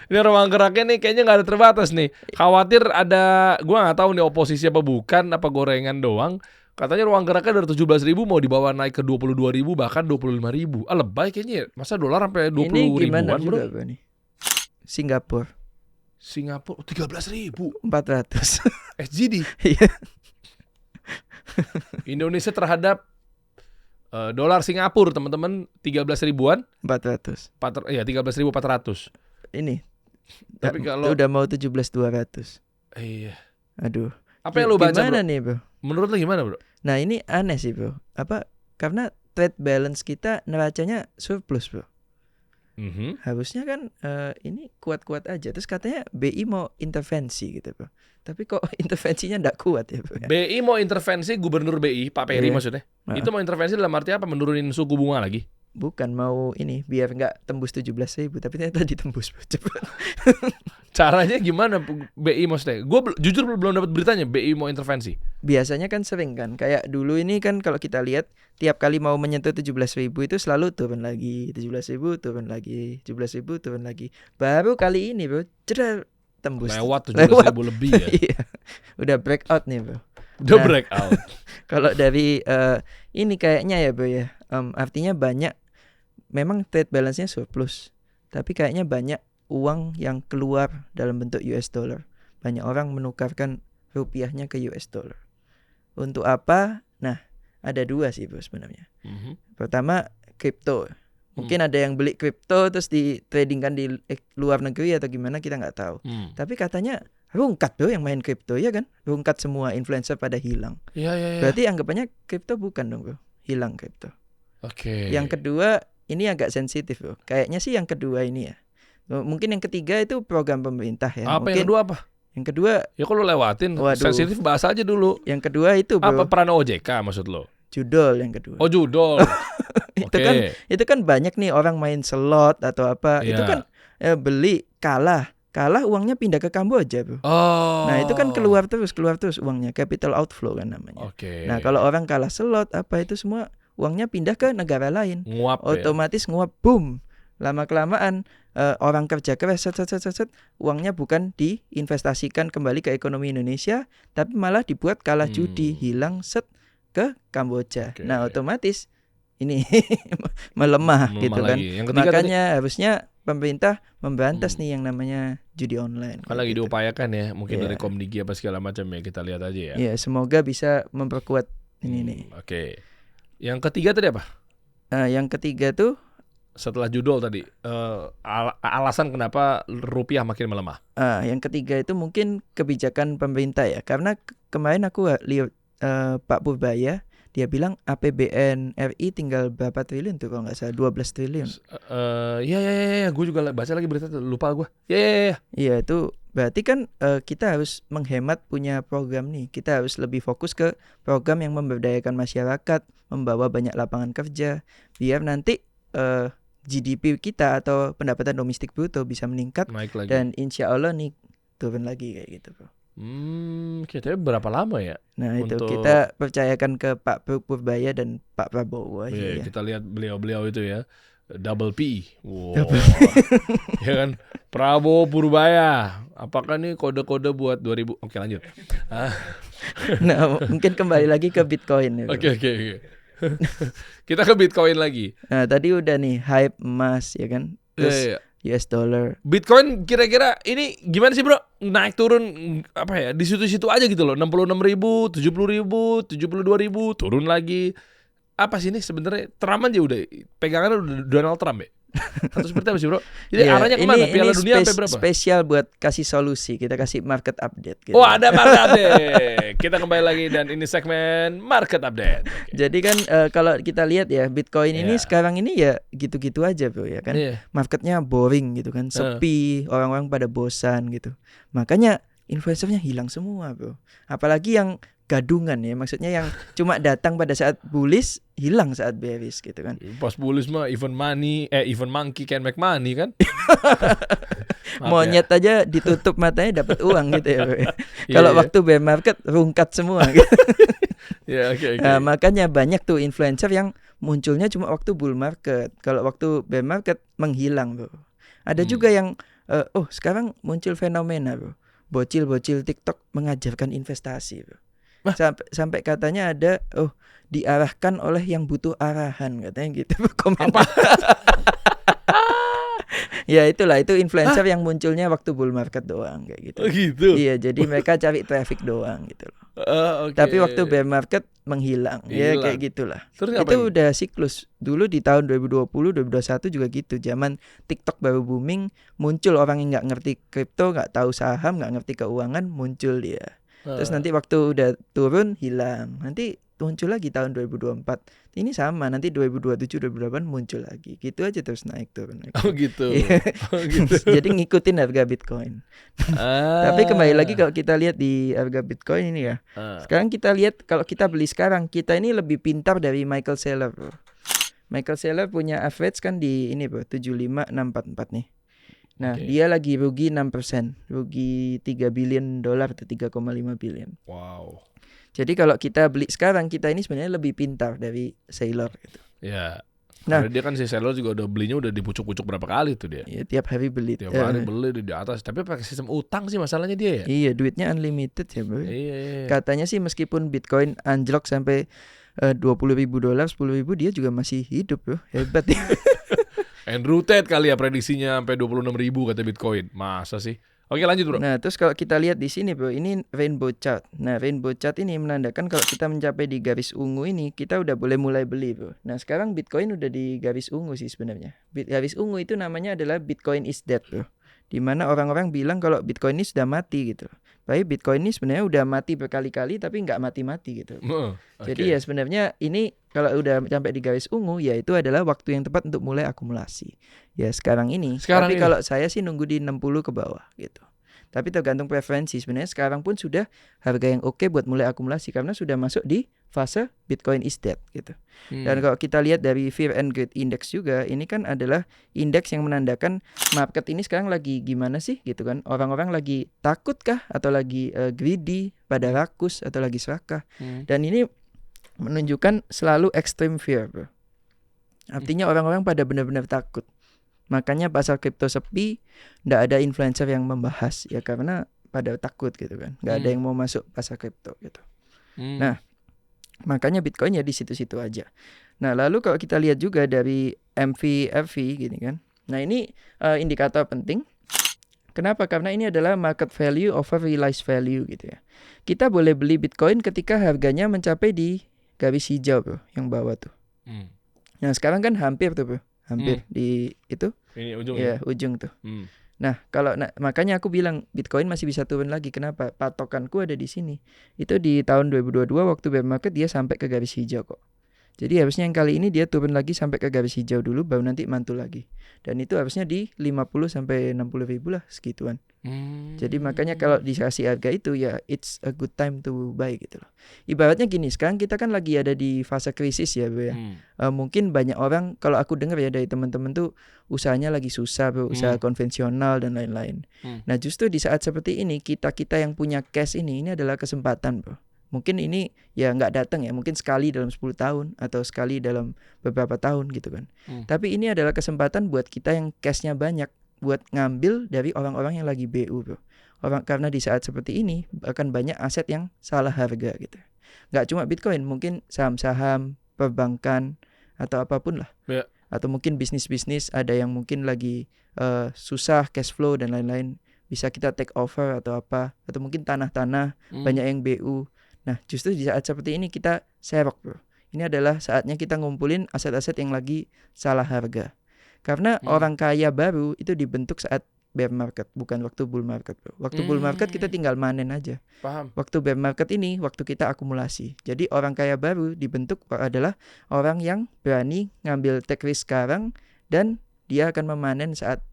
Ini ruang geraknya nih kayaknya nggak ada terbatas nih. Khawatir ada, gua nggak tahu nih oposisi apa bukan, apa gorengan doang. Katanya ruang geraknya dari 17.000 mau dibawa naik ke 22.000 bahkan 25.000. Lebay kayaknya. Masa dolar sampai 20 Ini gimana ribuan, juga, bro? Bro nih? Singapura Singapura 13.000 400. SGD. Iya. Indonesia terhadap dolar Singapura teman-teman 13 ribuan. 400. 13.400. Ini. Tapi kalau udah mau 17.200. iya. Aduh. Apa yang lu baca, Gimana bro? nih, Bro? Menurut lu gimana, bro? Nah, ini aneh sih, Bro. Karena trade balance kita neracanya surplus, Bro. Harusnya kan ini kuat-kuat aja. Terus katanya BI mau intervensi gitu, Bro. Tapi kok intervensinya nggak kuat ya, Bro? BI mau intervensi, Gubernur BI, Pak Peri maksudnya. Itu mau intervensi dalam arti apa? Menurunin suku bunga lagi? Bukan, mau ini biar nggak tembus 17.000, tapi ternyata ditembus, Bro. Cepet. Caranya gimana BI maksudnya? Gue jujur belum dapat beritanya BI mau intervensi. Biasanya kan sering kan, kayak dulu ini kan kalau kita lihat tiap kali mau menyentuh 17.000 itu selalu turun lagi, 17.000 turun lagi, 17.000 turun lagi. Baru kali ini, Bro, cedera tembus. Lewat 17.000 lebih ya. Iya. Udah breakout nih, Bro. Udah Nah, breakout. Kalau dari ini kayaknya ya, Bro ya. Artinya banyak memang trade balance-nya surplus. Tapi kayaknya banyak uang yang keluar dalam bentuk US dollar. Banyak orang menukarkan rupiahnya ke US dollar. Untuk apa? Nah, ada dua sih, Bro, sebenarnya. Pertama, kripto. Mungkin ada yang beli kripto terus di tradingkan di luar negeri atau gimana, kita nggak tahu. Tapi katanya rungkat, Bro, yang main kripto, ya kan? Rungkat semua, influencer pada hilang. Iya. Berarti anggapannya kripto bukan dong, Bro. Hilang kripto. Oke. Yang kedua, ini agak sensitif, Bro. Kayaknya sih yang kedua ini ya. Mungkin yang ketiga itu program pemerintah ya. Apa Mungkin yang kedua apa? Yang kedua, Ya kok lu lewatin? Waduh. Sensitif bahas aja dulu. yang kedua itu, Bro. Apa peran OJK maksud lo? Judol yang kedua. Oh, judol. Itu kan banyak nih orang main slot atau apa. Iya. Itu kan beli kalah uangnya pindah ke Kamboja, Bro. Oh. Nah, itu kan keluar terus uangnya, capital outflow kan namanya. Oke. Nah, kalau orang kalah slot apa itu semua uangnya pindah ke negara lain. Nguap ya. Otomatis nguap, boom. Lama-kelamaan orang kerja keras set, uangnya bukan diinvestasikan kembali ke ekonomi Indonesia, tapi malah dibuat kalah judi, hilang set ke Kamboja. Oke. Nah, otomatis ini melemah gitu kan. lagi. Yang ketiga Makanya harusnya pemerintah memberantas nih yang namanya judi online. Kan lagi gitu. diupayakan ya, mungkin Iya. dari Komdigi apa segala macam ya, kita lihat aja ya. Iya, semoga bisa memperkuat ini nih. Oke. Yang ketiga tadi apa? Yang ketiga tuh Setelah judul tadi, alasan kenapa rupiah makin melemah. yang ketiga itu mungkin kebijakan pemerintah ya. Karena kemarin aku lihat Pak Purbaya, dia bilang APBN RI tinggal berapa triliun tuh kalau nggak salah, 12 triliun. Iya, gue juga baca lagi berita tuh, lupa gue. Iya. Iya, itu berarti kan kita harus menghemat punya program nih. Kita harus lebih fokus ke program yang memberdayakan masyarakat, membawa banyak lapangan kerja, biar nanti GDP kita atau pendapatan domestik bruto bisa meningkat Naik lagi. dan insya Allah nih turun lagi kayak gitu, Bro. Kira-kira berapa lama ya? Nah, itu Untuk- kita percayakan ke Pak Purbaya dan Pak Prabowo aja Iya, ya. kita lihat beliau-beliau itu ya. Double P. Wow. Ya kan? Prabowo Purbaya. Apakah nih kode-kode buat 2000? Oke, lanjut. Nah, mungkin kembali lagi ke Bitcoin ya, Bro. Oke. Kita ke Bitcoin lagi. Nah, tadi udah nih hype emas ya kan. Terus Iya. US dollar. Bitcoin kira-kira ini gimana sih, Bro? Naik turun apa ya? Di situ-situ aja gitu loh. 66.000, 70.000, 72.000, turun lagi. Apa sih ini sebenarnya? Trump aja udah pegangannya udah Donald Trump ya. Atau seperti apa sih, Bro? Jadi Iya, arahnya kemana? Piala ini Dunia sampai berapa? spesial buat kasih solusi. Kita kasih market update gitu. Oh, ada market update. Kita kembali lagi dan ini segmen market update. Oke. Jadi kan kalau kita lihat ya Bitcoin ini Iya. sekarang ini ya gitu-gitu aja, Bro, ya kan. Iya. Marketnya boring gitu kan, sepi, orang-orang pada bosan gitu. Makanya influencernya hilang semua, Bro. Apalagi yang gadungan ya, maksudnya yang cuma datang pada saat bullish, hilang saat bearish gitu kan. Pas bullish mah even monkey can make money kan. Maaf Monyet aja ditutup matanya dapat uang gitu ya, Bro. Kalau Iya. waktu bear market rungkat semua gitu. Ya, oke. Nah, makanya banyak tuh influencer yang munculnya cuma waktu bull market. Kalau waktu bear market menghilang, Bro. Ada juga yang sekarang muncul fenomena, Bro. Bocil-bocil TikTok mengajarkan investasi, Bro. Sampai katanya ada diarahkan oleh yang butuh arahan katanya gitu komen. Ya itulah, itu influencer yang munculnya waktu bull market doang kayak gitu. Oh gitu. Iya, jadi mereka cari traffic doang gitu loh. Oke. Tapi waktu bear market menghilang. Ya Hilang. kayak gitulah. Terus Itu ngapain? udah siklus. Dulu di tahun 2020, 2021 juga gitu. Zaman TikTok baru booming, muncul orang yang nggak ngerti kripto, nggak tahu saham, nggak ngerti keuangan, muncul dia. Terus nanti waktu udah turun, hilang. Nanti muncul lagi tahun 2024. Ini sama, nanti 2027, 2028 muncul lagi. Gitu aja terus naik turun. Oh gitu. Iya. Oh gitu. Jadi ngikutin harga Bitcoin. Tapi kembali lagi kalau kita lihat di harga Bitcoin ini ya. Sekarang kita lihat kalau kita beli sekarang, kita ini lebih pintar dari Michael Saylor, bro. Michael Saylor punya average kan di ini, bro, 75644 nih. Nah, dia lagi rugi 6%, rugi 3 billion dolar atau 3,5 billion. Wow. Jadi kalau kita beli sekarang, kita ini sebenarnya lebih pintar dari Saylor gitu. Ya. Nah, Karena dia kan si seller juga udah belinya udah dipucuk-pucuk berapa kali tuh dia. ya, tiap hari beli. Tiap hari beli di atas. Tapi pakai sistem utang sih masalahnya dia ya. Iya, duitnya unlimited ya, bro. Iya. Katanya sih meskipun Bitcoin anjlok sampai 20.000 dolar, 10.000, dia juga masih hidup, bro. Hebat ya. Andrew Tate kali ya prediksinya sampai 26.000 kata Bitcoin. Masa sih? Oke, lanjut, bro. Nah, terus kalau kita lihat di sini, bro, ini rainbow chart. Nah, rainbow chart ini menandakan kalau kita mencapai di garis ungu ini, kita udah boleh mulai beli, bro. Nah, sekarang Bitcoin udah di garis ungu sih sebenarnya. Garis ungu itu namanya adalah Bitcoin is dead, bro. Dimana orang-orang bilang kalau Bitcoin ini sudah mati gitu. Tapi Bitcoin ini sebenarnya udah mati berkali-kali tapi nggak mati-mati gitu. Jadi ya sebenarnya ini kalau udah sampai di garis ungu, ya itu adalah waktu yang tepat untuk mulai akumulasi. Ya sekarang ini. Tapi kalau saya sih nunggu di 60 ke bawah gitu. Tapi tergantung preferensi. Sebenarnya sekarang pun sudah harga yang oke buat mulai akumulasi karena sudah masuk di fase Bitcoin is dead gitu. Dan kalau kita lihat dari Fear and Greed Index juga, ini kan adalah indeks yang menandakan market ini sekarang lagi gimana sih gitu kan. Orang-orang lagi takut kah atau lagi greedy, pada rakus atau lagi serakah. Dan ini menunjukkan selalu extreme fear, bro. Artinya orang-orang pada benar-benar takut. Makanya pasar kripto sepi, nggak ada influencer yang membahas ya karena pada takut gitu kan, nggak ada yang mau masuk pasar kripto gitu. Nah, makanya Bitcoin ya di situ-situ aja. Nah, lalu kalau kita lihat juga dari MVRV gini kan, nah ini indikator penting. Kenapa? Karena ini adalah market value over realized value gitu ya. Kita boleh beli Bitcoin ketika harganya mencapai di garis hijau, bro, yang bawah tuh. Nah, sekarang kan hampir tuh, bro. Hampir di itu. Ini ujung ya, ujung tuh. Nah, makanya aku bilang Bitcoin masih bisa turun lagi. Kenapa? Patokanku ada di sini. Itu di tahun 2022 waktu bear market dia sampai ke garis hijau kok. Jadi harusnya yang kali ini dia turun lagi sampai ke garis hijau dulu, baru nanti mantul lagi. Dan itu harusnya di 50 sampai 60 ribu lah segituan. Jadi makanya kalau dikasih harga itu ya it's a good time to buy gitu loh. Ibaratnya gini, sekarang kita kan lagi ada di fase krisis ya, bro ya. Mungkin banyak orang, kalau aku dengar ya dari teman-teman tuh usahanya lagi susah, bro, usaha konvensional dan lain-lain. Nah, justru di saat seperti ini kita yang punya cash ini adalah kesempatan, bro. Mungkin ini ya nggak datang ya, mungkin sekali dalam 10 tahun atau sekali dalam beberapa tahun gitu kan. Tapi ini adalah kesempatan buat kita yang cashnya banyak buat ngambil dari orang-orang yang lagi BU, bro. Karena di saat seperti ini akan banyak aset yang salah harga gitu. Nggak cuma Bitcoin, mungkin saham-saham, perbankan atau apapun lah. Atau mungkin bisnis-bisnis ada yang mungkin lagi susah cash flow dan lain-lain, bisa kita take over atau apa, atau mungkin tanah-tanah banyak yang BU. Nah, justru di saat seperti ini kita serok, bro. Ini adalah saatnya kita ngumpulin aset-aset yang lagi salah harga. Karena orang kaya baru itu dibentuk saat bear market, bukan waktu bull market, bro. Waktu bull market kita tinggal manen aja. Paham. Waktu bear market ini waktu kita akumulasi. Jadi orang kaya baru dibentuk adalah orang yang berani ngambil take risk sekarang dan dia akan memanen saat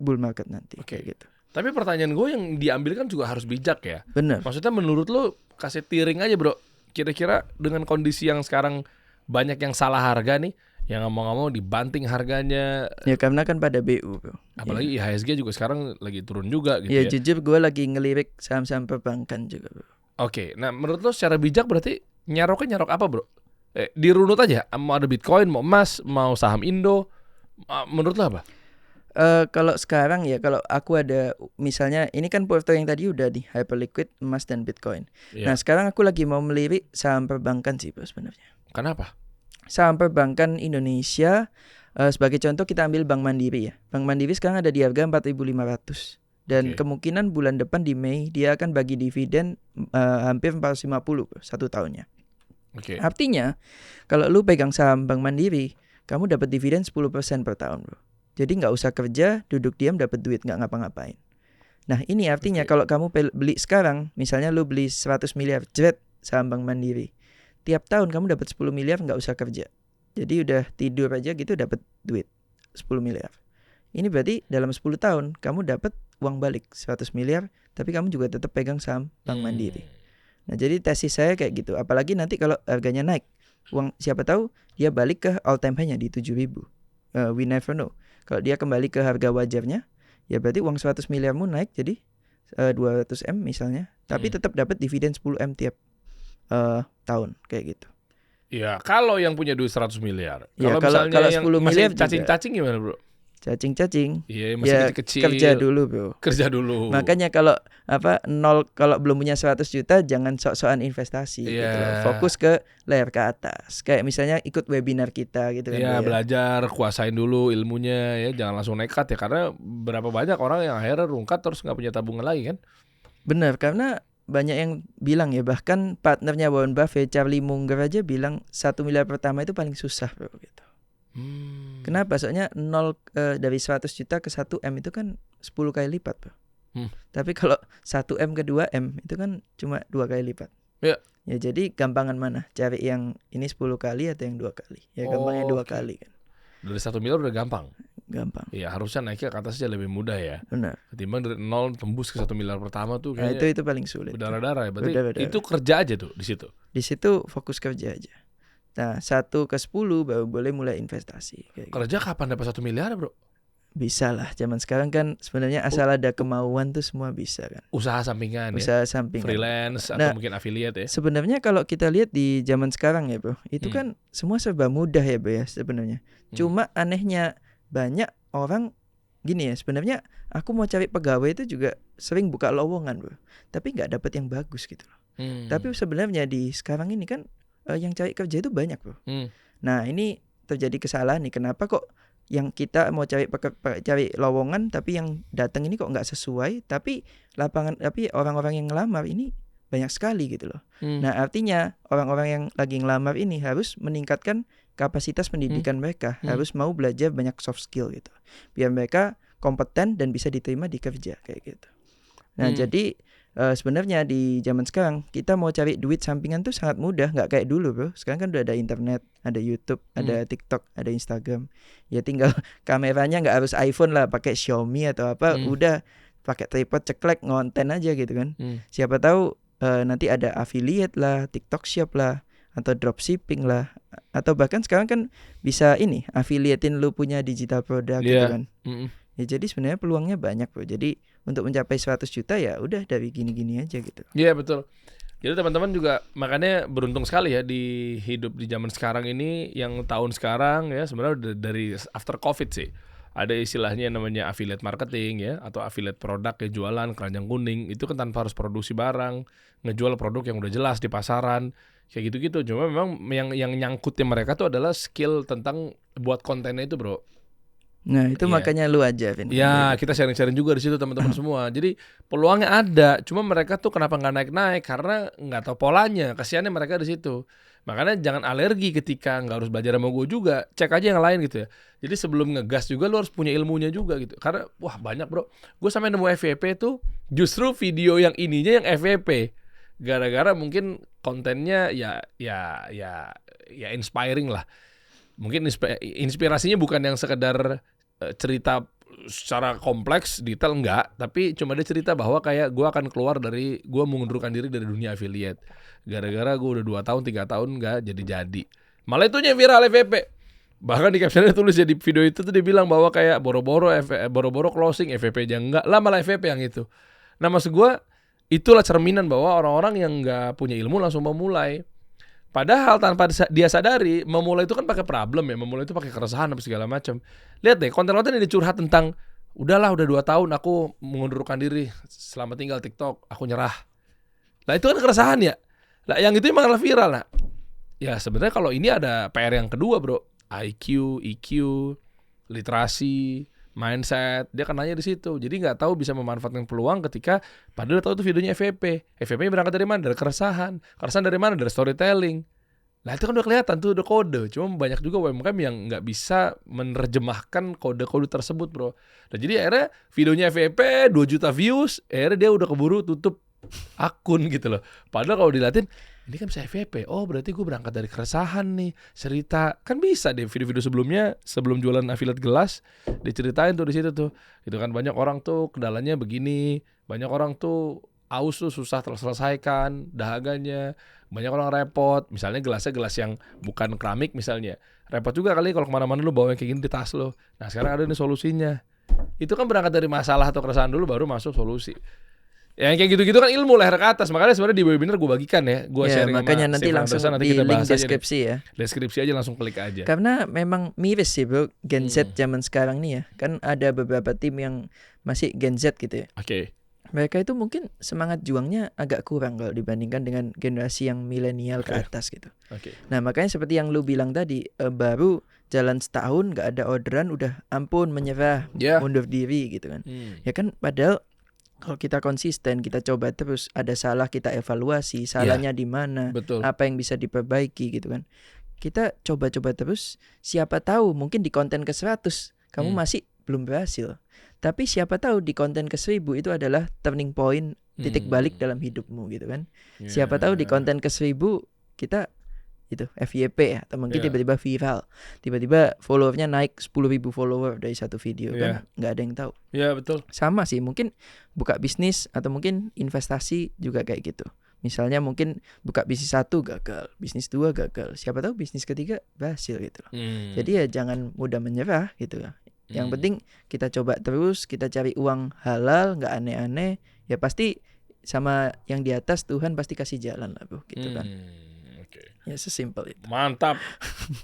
bull market nanti. Oke. Gitu. Tapi pertanyaan gue yang diambil kan juga harus bijak ya. Bener. Maksudnya menurut lo kasih tiring aja bro. Kira-kira dengan kondisi yang sekarang banyak yang salah harga nih, yang ngomong-ngomong dibanting harganya. Ya karena kan pada BU bro. Apalagi IHSG juga sekarang lagi turun juga gitu Ya ya. jujur gue lagi ngelirik saham-saham perbankan juga bro. Oke, nah menurut lo secara bijak berarti nyarok apa bro? Dirunut aja, mau ada Bitcoin, mau emas, mau saham Indo, menurut lo apa? Kalau sekarang ya, kalau aku ada misalnya ini kan portfolio yang tadi udah di Hyperliquid, emas dan Bitcoin. Iya. Nah sekarang aku lagi mau melirik saham perbankan sih bro sebenarnya. Kenapa? Saham perbankan Indonesia, sebagai contoh kita ambil Bank Mandiri ya. Bank Mandiri sekarang ada di harga 4.500 dan kemungkinan bulan depan di Mei dia akan bagi dividen hampir 450 bro, 1 tahunnya. Artinya kalau lu pegang saham Bank Mandiri, kamu dapat dividen 10% per tahun bro. Jadi nggak usah kerja, duduk diam dapat duit, nggak ngapa-ngapain. Nah ini artinya kalau kamu beli sekarang, misalnya lu beli 100 miliar jret saham Bank Mandiri, tiap tahun kamu dapat 10 miliar nggak usah kerja. Jadi udah tidur aja gitu dapat duit 10 miliar. Ini berarti dalam 10 tahun kamu dapat uang balik 100 miliar, tapi kamu juga tetap pegang saham Bank Mandiri. Nah jadi tesis saya kayak gitu. Apalagi nanti kalau harganya naik, uang siapa tahu dia balik ke all time high-nya di 7.000. We never know. Kalau dia kembali ke harga wajarnya, ya berarti uang 100 miliarmu naik jadi 200M misalnya, tapi tetap dapat dividen 10M tiap tahun kayak gitu. Ya kalau yang punya duit 100 miliar. Ya, Kalau misalnya yang 10 yang miliar masih cacing-cacing gimana bro? Cacing-cacing. Iya masih Ya kecil-kecil. kerja dulu bro. Kerja dulu. Makanya kalau kalau belum punya 100 juta jangan sok-sokan investasi gitu loh. Fokus ke layar ke atas. Kayak misalnya ikut webinar kita gitu kan. Iya belajar, kuasain dulu ilmunya ya, jangan langsung nekat ya, karena berapa banyak orang yang akhirnya rungkat terus nggak punya tabungan lagi kan? Benar, karena banyak yang bilang ya, bahkan partnernya Warren Buffett, Charlie Munger aja bilang 1 miliar pertama itu paling susah bro gitu. Kenapa? Soalnya dari 100 juta ke 1M itu kan 10 kali lipat bro. Tapi kalau 1M ke 2M itu kan cuma 2 kali lipat. Ya jadi gampangan mana? Cari yang ini 10 kali atau yang 2 kali? Ya gampangnya 2 kali kan. Dari 1 miliar udah gampang. Iya harusnya naiknya ke atasnya lebih mudah ya. Benar. Ketimbang dari 0 tembus ke 1 miliar pertama tuh kayaknya. Nah, itu paling sulit. Berdarah-darah ya. Berarti berdarah. itu kerja aja tuh di situ. Di situ fokus kerja aja. Nah 1 ke 10 baru boleh mulai investasi kayak kerja gitu. Kapan dapat 1 miliar bro? Bisa lah, zaman sekarang kan sebenarnya asal ada kemauan tuh semua bisa kan. Usaha sampingan Usaha sampingan. Freelance atau mungkin affiliate ya. Sebenarnya kalau kita lihat di zaman sekarang ya bro, itu kan semua serba mudah ya bro ya sebenarnya. Cuma anehnya banyak orang gini ya, sebenarnya aku mau cari pegawai itu juga sering buka lowongan bro, tapi nggak dapat yang bagus gitu loh. Tapi sebenarnya di sekarang ini kan yang cari kerja itu banyak bro. Nah ini terjadi kesalahan nih, kenapa kok yang kita mau cari lowongan tapi yang datang ini kok nggak sesuai, tapi orang-orang yang ngelamar ini banyak sekali gitu loh. Nah artinya orang-orang yang lagi ngelamar ini harus meningkatkan kapasitas pendidikan mereka, harus mau belajar banyak soft skill gitu, biar mereka kompeten dan bisa diterima di kerja kayak gitu. Nah jadi sebenarnya di zaman sekarang kita mau cari duit sampingan tuh sangat mudah, nggak kayak dulu bro. Sekarang kan udah ada internet, ada YouTube, ada TikTok, ada Instagram. Ya tinggal kameranya nggak harus iPhone lah, pakai Xiaomi atau apa, udah pakai tripod ceklek ngonten aja gitu kan. Siapa tahu nanti ada affiliate lah, TikTok Shop lah, atau dropshipping lah, atau bahkan sekarang kan bisa ini affiliatein lu punya digital product gitu kan. Ya jadi sebenarnya peluangnya banyak bro. Jadi untuk mencapai 100 juta ya udah dari gini-gini aja gitu. Iya betul. Jadi teman-teman juga makanya beruntung sekali ya di hidup di zaman sekarang ini, yang tahun sekarang ya sebenarnya dari after COVID sih. Ada istilahnya namanya affiliate marketing ya, atau affiliate produk ya, jualan keranjang kuning. Itu kan tanpa harus produksi barang, ngejual produk yang udah jelas di pasaran. Kayak gitu-gitu. Cuma memang yang nyangkutnya mereka tuh adalah skill tentang buat kontennya itu bro. Nah itu makanya lu aja Vin. Ya kita sharing-sharing juga di situ teman-teman semua. Jadi peluangnya ada, cuma mereka tuh kenapa nggak naik-naik, karena nggak tahu polanya. Kasiannya mereka di situ. Makanya jangan alergi ketika nggak harus belajar sama gue juga, cek aja yang lain gitu ya. Jadi sebelum ngegas juga lu harus punya ilmunya juga gitu. Karena wah banyak bro, gue sampai nemu FVP tuh justru video yang ininya yang FVP. Gara-gara mungkin kontennya ya inspiring lah. Mungkin inspirasinya bukan yang sekedar cerita secara kompleks detail enggak, tapi cuma dia cerita bahwa kayak gue akan keluar dari, gue mengundurkan diri dari dunia affiliate gara-gara gue udah 2 tahun 3 tahun enggak jadi. Malah itunya viral FVP. Bahkan di captionnya tulis di video itu tuh dia bilang bahwa kayak boro-boro closing, FVP aja enggak lah, malah FVP yang itu. Nah maksud gue itulah cerminan bahwa orang-orang yang enggak punya ilmu langsung memulai. Padahal tanpa dia sadari, memulai itu kan pakai problem ya, memulai itu pakai keresahan apa segala macam. Lihat deh, konten-konten yang dicurhat tentang udahlah udah 2 tahun aku mengundurkan diri, selamat tinggal TikTok, aku nyerah. Lah itu kan keresahan ya. Lah yang itu malah viral. Nah, ya sebenarnya kalau ini ada PR yang kedua, Bro. IQ, EQ, literasi, mindset, dia kan nanya di situ. Jadi nggak tahu bisa memanfaatkan peluang ketika padahal tahu itu videonya FVP. FVP berangkat dari mana? Dari keresahan. Keresahan dari mana? Dari storytelling. Nah itu kan udah kelihatan tuh, udah kode. Cuma banyak juga UMKM yang nggak bisa menerjemahkan kode-kode tersebut, Bro. Nah jadi akhirnya videonya FVP 2 juta views, akhirnya dia udah keburu tutup akun gitu loh. Padahal kalau dilatih, ini kan bisa FVP. Oh berarti gue berangkat dari keresahan nih. Cerita kan bisa deh video-video sebelumnya, sebelum jualan affiliate gelas diceritain tuh di situ tuh. Itu kan banyak orang tuh kendalanya begini, banyak orang tuh aus tuh susah terselesaikan dahaganya, banyak orang repot. Misalnya gelasnya gelas yang bukan keramik misalnya, repot juga kali kalau kemana-mana lu bawa yang kayak gini di tas lo. Nah sekarang ada nih solusinya. Itu kan berangkat dari masalah atau keresahan dulu baru masuk solusi. Yang kayak gitu-gitu kan ilmu leher ke atas. Makanya sebenarnya di webinar gue bagikan ya. Gue sharing makanya sama nanti langsung nanti di kita link bahas deskripsi ya. Deskripsi aja langsung klik aja. Karena memang miris sih bro, Gen Z zaman sekarang nih ya. Kan ada beberapa tim yang masih Gen Z gitu ya. Oke. Mereka itu mungkin semangat juangnya agak kurang kalau dibandingkan dengan generasi yang milenial ke atas gitu. Oke. Nah makanya seperti yang lu bilang tadi, baru jalan setahun gak ada orderan udah ampun menyerah, mundur diri gitu kan. Ya kan padahal kalau kita konsisten, kita coba terus, ada salah kita evaluasi, salahnya di mana, apa yang bisa diperbaiki gitu kan. Kita coba-coba terus, siapa tahu mungkin di konten ke-100 kamu masih belum berhasil. Tapi siapa tahu di konten ke-1000 itu adalah turning point, titik balik dalam hidupmu gitu kan. Siapa tahu di konten ke-1000 kita itu FYP ya, atau mungkin tiba-tiba viral, tiba-tiba followernya naik 10.000 follower dari satu video kan, nggak ada yang tahu. Iya betul. Sama sih, mungkin buka bisnis atau mungkin investasi juga kayak gitu. Misalnya mungkin buka bisnis 1 gagal, bisnis 2 gagal, siapa tahu bisnis ketiga berhasil gitu loh. Jadi ya jangan mudah menyerah gitu lah. Yang penting kita coba terus, kita cari uang halal, nggak aneh-aneh, ya pasti sama yang di atas Tuhan pasti kasih jalan lah bro, gitu kan. Ya sesimpel itu. Mantap.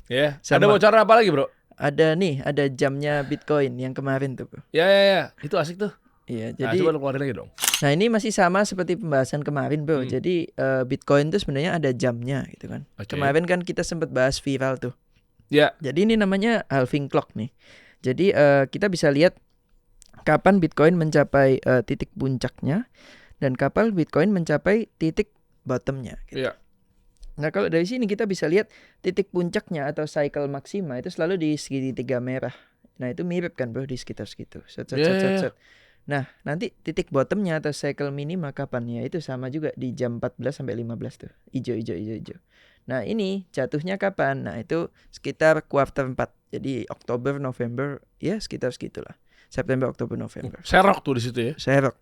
Ya. Ada bocoran apa lagi bro? Ada nih, ada jamnya Bitcoin yang kemarin tuh bro. Ya. Itu asik tuh. Iya, jadi coba lu keluarin lagi dong. Nah ini masih sama seperti pembahasan kemarin bro. Jadi Bitcoin tuh sebenarnya ada jamnya gitu kan. Kemarin kan kita sempat bahas viral tuh. Ya. Jadi ini namanya halving clock nih. Jadi kita bisa lihat kapan Bitcoin mencapai titik puncaknya dan kapan Bitcoin mencapai titik bottomnya gitu. Iya. Nah kalau dari sini kita bisa lihat titik puncaknya atau cycle maksima itu selalu di segitiga merah. Nah itu mirip kan bro di sekitar segitu. Set. Nah nanti titik bottomnya atau cycle minima kapan ya itu sama juga di jam 14 sampai 15 tuh. Hijau. Nah ini jatuhnya kapan? Nah itu sekitar kuartal 4. Jadi Oktober, November ya sekitar segitulah. September, Oktober, November. Serok tuh di situ ya. Serok.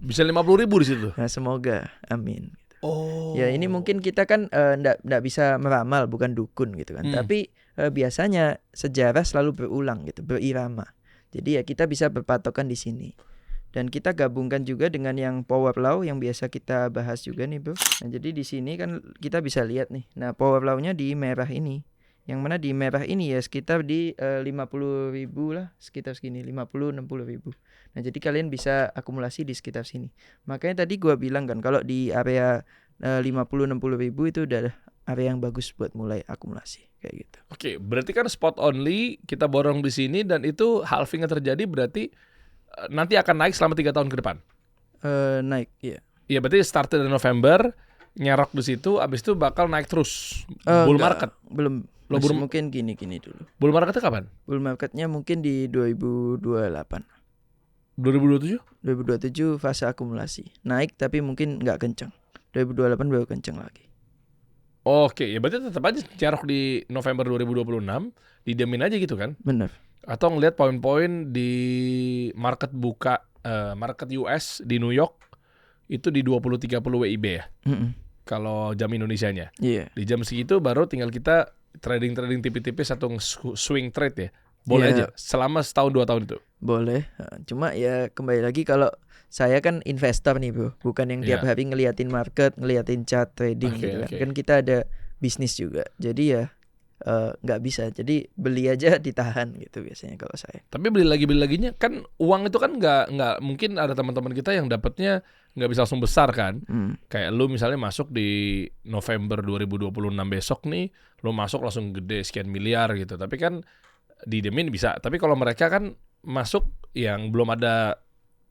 Bisa 50.000 di situ. Nah semoga, amin. Oh. Ya ini mungkin kita kan nggak bisa meramal, bukan dukun gitu kan. Tapi biasanya sejarah selalu berulang gitu, berirama. Jadi ya kita bisa berpatokan di sini. Dan kita gabungkan juga dengan yang power law yang biasa kita bahas juga nih bro. Nah jadi di sini kan kita bisa lihat nih. Nah power law-nya di merah ini. Yang mana di merah ini ya sekitar di 50.000 lah. Sekitar segini 50-60.000. Nah jadi kalian bisa akumulasi di sekitar sini. Makanya tadi gua bilang kan kalau di area 50-60.000 itu udah area yang bagus buat mulai akumulasi kayak gitu. Oke, berarti kan spot only kita borong di sini dan itu halving yang terjadi berarti nanti akan naik selama 3 tahun ke depan. Naik, iya. Iya, berarti start dari November nyerok di situ, abis itu bakal naik terus. Bull market belum. Mungkin gini dulu. Bull marketnya kapan? Bull marketnya mungkin di 2028. 2027 fase akumulasi. Naik tapi mungkin nggak kencang. 2028 baru kencang lagi. Oke, ya berarti tetap aja cerok di November 2026, didiamin aja gitu kan? Bener. Atau ngelihat poin-poin di market market US di New York itu di 20-30 WIB ya. Kalau jam Indonesianya. Iya. Di jam segitu baru tinggal kita trading tipis-tipis atau swing trade ya. Boleh aja selama setahun 2 tahun itu. Boleh. Cuma ya kembali lagi kalau saya kan investor nih bro, bukan yang tiap hari ngeliatin market, ngeliatin chart trading gitu kan. Kan kita ada bisnis juga. Jadi ya nggak bisa, jadi beli aja ditahan gitu biasanya kalau saya. Tapi beli laginya kan uang itu kan nggak mungkin ada teman-teman kita yang dapatnya nggak bisa langsung besar kan. Kayak lu misalnya masuk di November 2026 besok nih, lu masuk langsung gede sekian miliar gitu. Tapi kan didemin bisa. Tapi kalau mereka kan masuk yang belum ada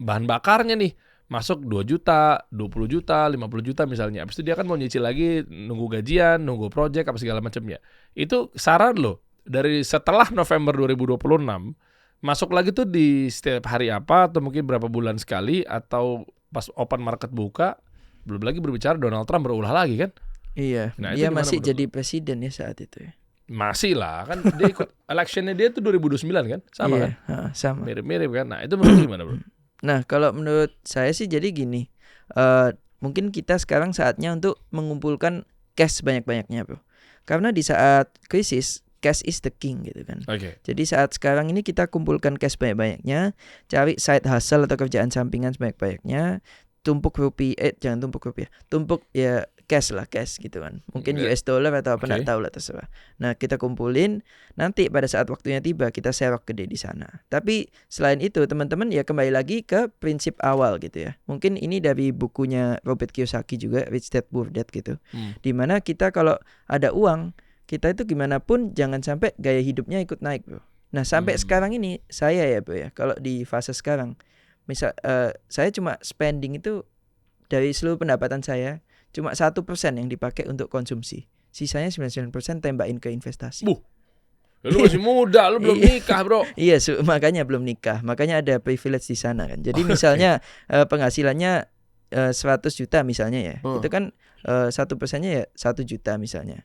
bahan bakarnya nih, masuk 2 juta, 20 juta, 50 juta misalnya. Habis itu dia kan mau nyicil lagi, nunggu gajian, nunggu project, apa segala macamnya. Itu saran loh, dari setelah November 2026, masuk lagi tuh di setiap hari apa, atau mungkin berapa bulan sekali, atau pas open market buka, belum lagi berbicara Donald Trump berulah lagi kan. Iya, nah, dia masih jadi presiden ya saat itu ya. Masih lah, kan dia ikut electionnya dia tuh 2029 kan, sama kan? Sama. Mirip-mirip kan, nah itu menurut gimana bro? Nah, kalau menurut saya sih jadi gini, mungkin kita sekarang saatnya untuk mengumpulkan cash banyak-banyaknya bro. Karena di saat krisis, cash is the king gitu kan. Jadi saat sekarang ini kita kumpulkan cash banyak-banyaknya, cari side hustle atau kerjaan sampingan sebanyak-banyaknya, tumpuk ya cash gitu kan. Mungkin US dollar atau apa nggak tahu lah, terserah. Nah kita kumpulin, nanti pada saat waktunya tiba kita serok gede di sana. Tapi selain itu teman-teman ya kembali lagi ke prinsip awal gitu ya. Mungkin ini dari bukunya Robert Kiyosaki juga, Rich Dad Poor Dad gitu. Dimana kita kalau ada uang, kita itu gimana pun jangan sampai gaya hidupnya ikut naik bro. Nah sampai sekarang ini saya ya bro ya, kalau di fase sekarang misal saya cuma spending itu dari seluruh pendapatan saya cuma 1% yang dipakai untuk konsumsi. Sisanya 99% tembakin ke investasi. Lu masih muda, lu belum nikah bro. Iya, makanya belum nikah. Makanya ada privilege di sana kan. Jadi misalnya penghasilannya 100 juta misalnya ya. Itu kan 1%-nya ya 1 juta misalnya.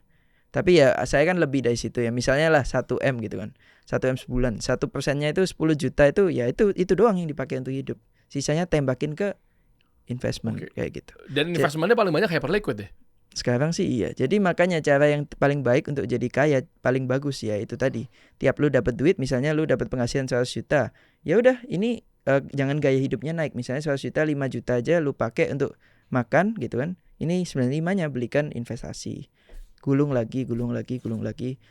Tapi ya saya kan lebih dari situ ya. Misalnya lah 1M gitu kan. 1M sebulan. 1%-nya itu 10 juta itu ya itu doang yang dipakai untuk hidup. Sisanya tembakin ke investment kayak gitu. Dan investmentnya paling banyak hyperliquid deh. Sekarang sih iya. Jadi makanya cara yang paling baik untuk jadi kaya, paling bagus ya itu tadi. Tiap lu dapat duit, misalnya lu dapat penghasilan 100 juta. Ya udah, ini jangan gaya hidupnya naik. Misalnya 100 juta, 5 juta aja lu pakai untuk makan gitu kan. Ini 95-nya belikan investasi. Gulung lagi.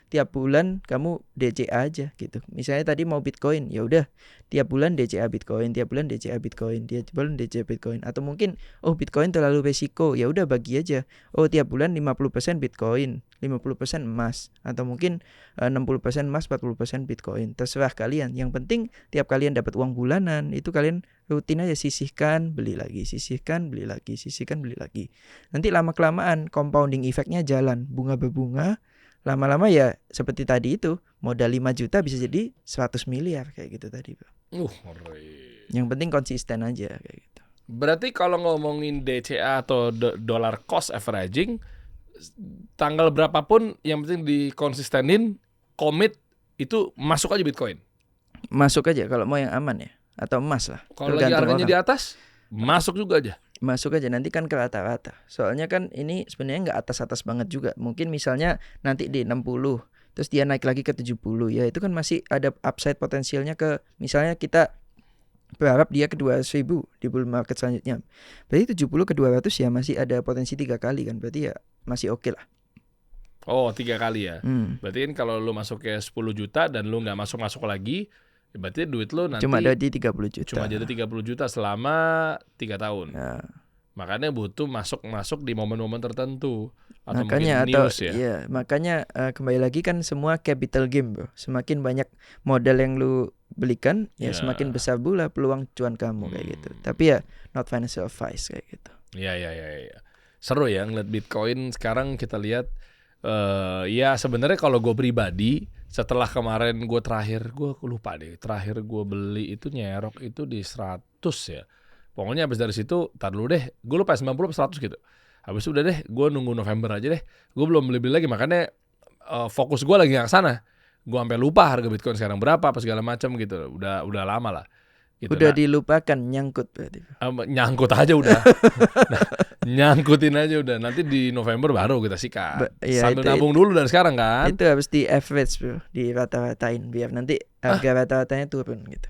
Tiap bulan kamu DCA aja gitu. Misalnya tadi mau Bitcoin, ya udah tiap bulan DCA Bitcoin, tiap bulan DCA Bitcoin. Atau mungkin Bitcoin terlalu resiko, ya udah bagi aja. Tiap bulan 50% Bitcoin, 50% emas, atau mungkin 60% emas, 40% Bitcoin. Terserah kalian. Yang penting tiap kalian dapat uang bulanan, itu kalian rutin aja sisihkan, beli lagi. Nanti lama-kelamaan compounding effect-nya jalan, bunga berbunga, lama-lama ya seperti tadi itu, modal 5 juta bisa jadi 100 miliar kayak gitu tadi, Bro. Yang penting konsisten aja kayak gitu. Berarti kalau ngomongin DCA atau dollar cost averaging, tanggal berapapun yang penting dikonsistenin, komit, itu masuk aja Bitcoin. Masuk aja kalau mau yang aman ya, atau emas lah. Kalau lagi harganya di atas, masuk juga aja. Masuk aja, nanti kan ke rata-rata. Soalnya kan ini sebenarnya nggak atas-atas banget juga. Mungkin misalnya nanti di 60, terus dia naik lagi ke 70, ya itu kan masih ada upside potensialnya ke, misalnya kita berharap dia ke 200.000 di bull market selanjutnya. Berarti 70 ke 200 ya masih ada potensi 3 kali kan. Berarti ya masih oke lah. 3 kali ya. Berarti kan kalau lu masuk ke 10 juta dan lu nggak masuk lagi, berarti duit lu nanti cuma jadi 30 juta. Cuma jadi 30 juta selama 3 tahun. Ya. Makanya butuh masuk di momen-momen tertentu. Atau makanya mungkin news ya. Iya, makanya kembali lagi kan semua capital game, Bro. Semakin banyak modal yang lu belikan, ya semakin besar pula peluang cuan kamu kayak gitu. Tapi ya not financial advice kayak gitu. Iya. Seru ya ngeliat Bitcoin sekarang kita lihat. Ya sebenarnya kalau gue pribadi, setelah kemarin gue lupa deh, terakhir gue beli itu nyerok itu di 100 ya. Pokoknya habis dari situ, tar dulu deh, gue lupa 90 atau 100 gitu. Habis itu udah deh, gue nunggu November aja deh. Gue belum beli lagi, makanya fokus gue lagi gak kesana. Gue sampai lupa harga Bitcoin sekarang berapa apa segala macam gitu. Udah lama lah. Gitu. Udah dilupakan, nyangkut berarti. Nyangkut aja udah. Nah, nyangkutin aja udah. Nanti di November baru kita sikat. Sambil nabung dulu dari sekarang kan. Itu harus di average bro, di rata-ratain biar nanti harga rata-ratanya turun gitu.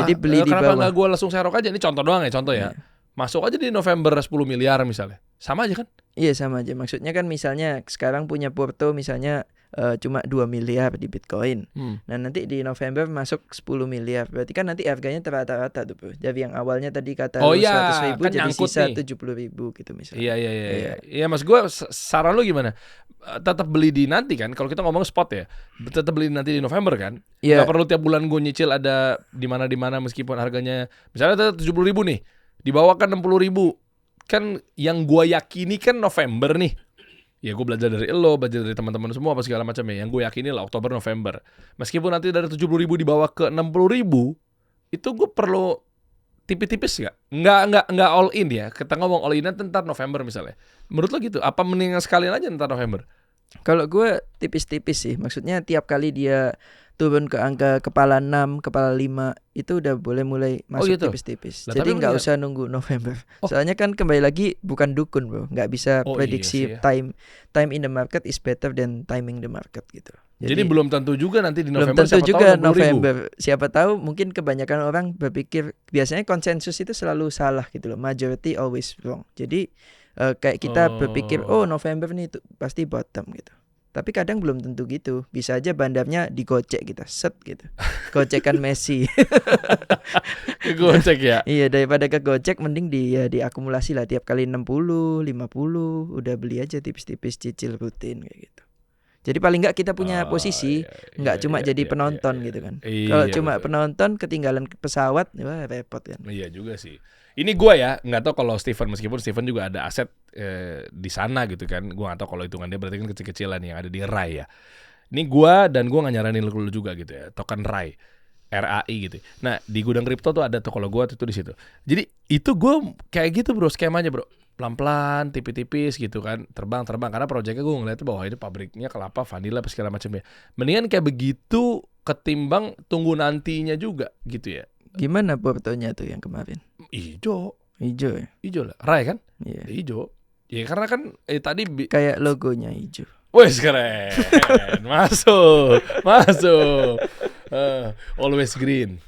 Jadi beli di bawah. Kenapa nggak gue langsung serok aja? Ini contoh doang ya, contoh ya. Masuk aja di November 10 miliar misalnya. Sama aja kan? Iya sama aja. Maksudnya kan misalnya sekarang punya porto misalnya cuma 2 miliar di Bitcoin. Nah nanti di November masuk 10 miliar. Berarti kan nanti harganya rata-rata tuh bro. Dari yang awalnya tadi kata 100.000 kan jadi sisa 70.000 gitu misalnya. Iya. Iya mas gue saran lu gimana? Tetap beli di nanti kan? Kalau kita ngomong spot ya, tetap beli nanti di November kan? Gak perlu tiap bulan gue nyicil ada di mana meskipun harganya misalnya 70.000 nih, dibawakan 60.000. Kan yang gue yakini kan November nih. Ya gue belajar dari lo, belajar dari teman-teman semua apa segala macam ya. Yang gue yakini lah Oktober November. Meskipun nanti dari 70.000 dibawa ke 60.000, itu gue perlu tipis-tipis nggak all in ya. Kita ngomong all in tentang November misalnya. Menurut lo gitu? Apa mendingan sekalian aja tentang November? Kalau gue tipis-tipis sih. Maksudnya tiap kali dia turun ke angka kepala 6, kepala 5 itu udah boleh mulai masuk gitu? tipis-tipis. Jadi nggak usah nunggu November. Soalnya kan kembali lagi bukan dukun bro, nggak bisa prediksi iya sih, ya. Time in the market is better than timing the market gitu. Jadi belum tentu juga nanti di November. Belum tentu juga November. Siapa tahu mungkin kebanyakan orang berpikir biasanya konsensus itu selalu salah gitu loh. Majority always wrong. Jadi kayak kita berpikir November nih pasti bottom gitu. Tapi kadang belum tentu gitu. Bisa aja bandarnya digocek kita, set gitu. Gocekan Messi. Gocek ya. Iya, daripada kegocek mending diakumulasi lah tiap kali 60, 50, udah beli aja tipis-tipis cicil rutin kayak gitu. Jadi paling enggak kita punya posisi, enggak cuma jadi penonton gitu kan. Kalau cuma penonton ketinggalan pesawat, wah repot kan. Iya juga sih. Ini gue ya, nggak tahu kalau Steven, meskipun Steven juga ada aset di sana gitu kan. Gue nggak tahu kalau hitungan dia berarti kan kecil-kecilan yang ada di RAI ya. Ini gue nggak nyaranin lu juga gitu ya, token RAI, RAI gitu. Nah di gudang kripto tuh ada tuh kalau gue tuh di situ. Jadi itu gue kayak gitu bro, skemanya bro. Pelan-pelan, tipis-tipis gitu kan, terbang karena proyeknya gue ngeliatnya bahwa ini pabriknya kelapa, vanila, segala macamnya. Mendingan kayak begitu ketimbang tunggu nantinya juga gitu ya. Gimana portonya tuh yang kemarin? Ijo ya? Ijo lah, RAI kan? Iya. Ijo. Ya karena kan tadi kayak logonya hijau. Wes keren. Masuk. Always green.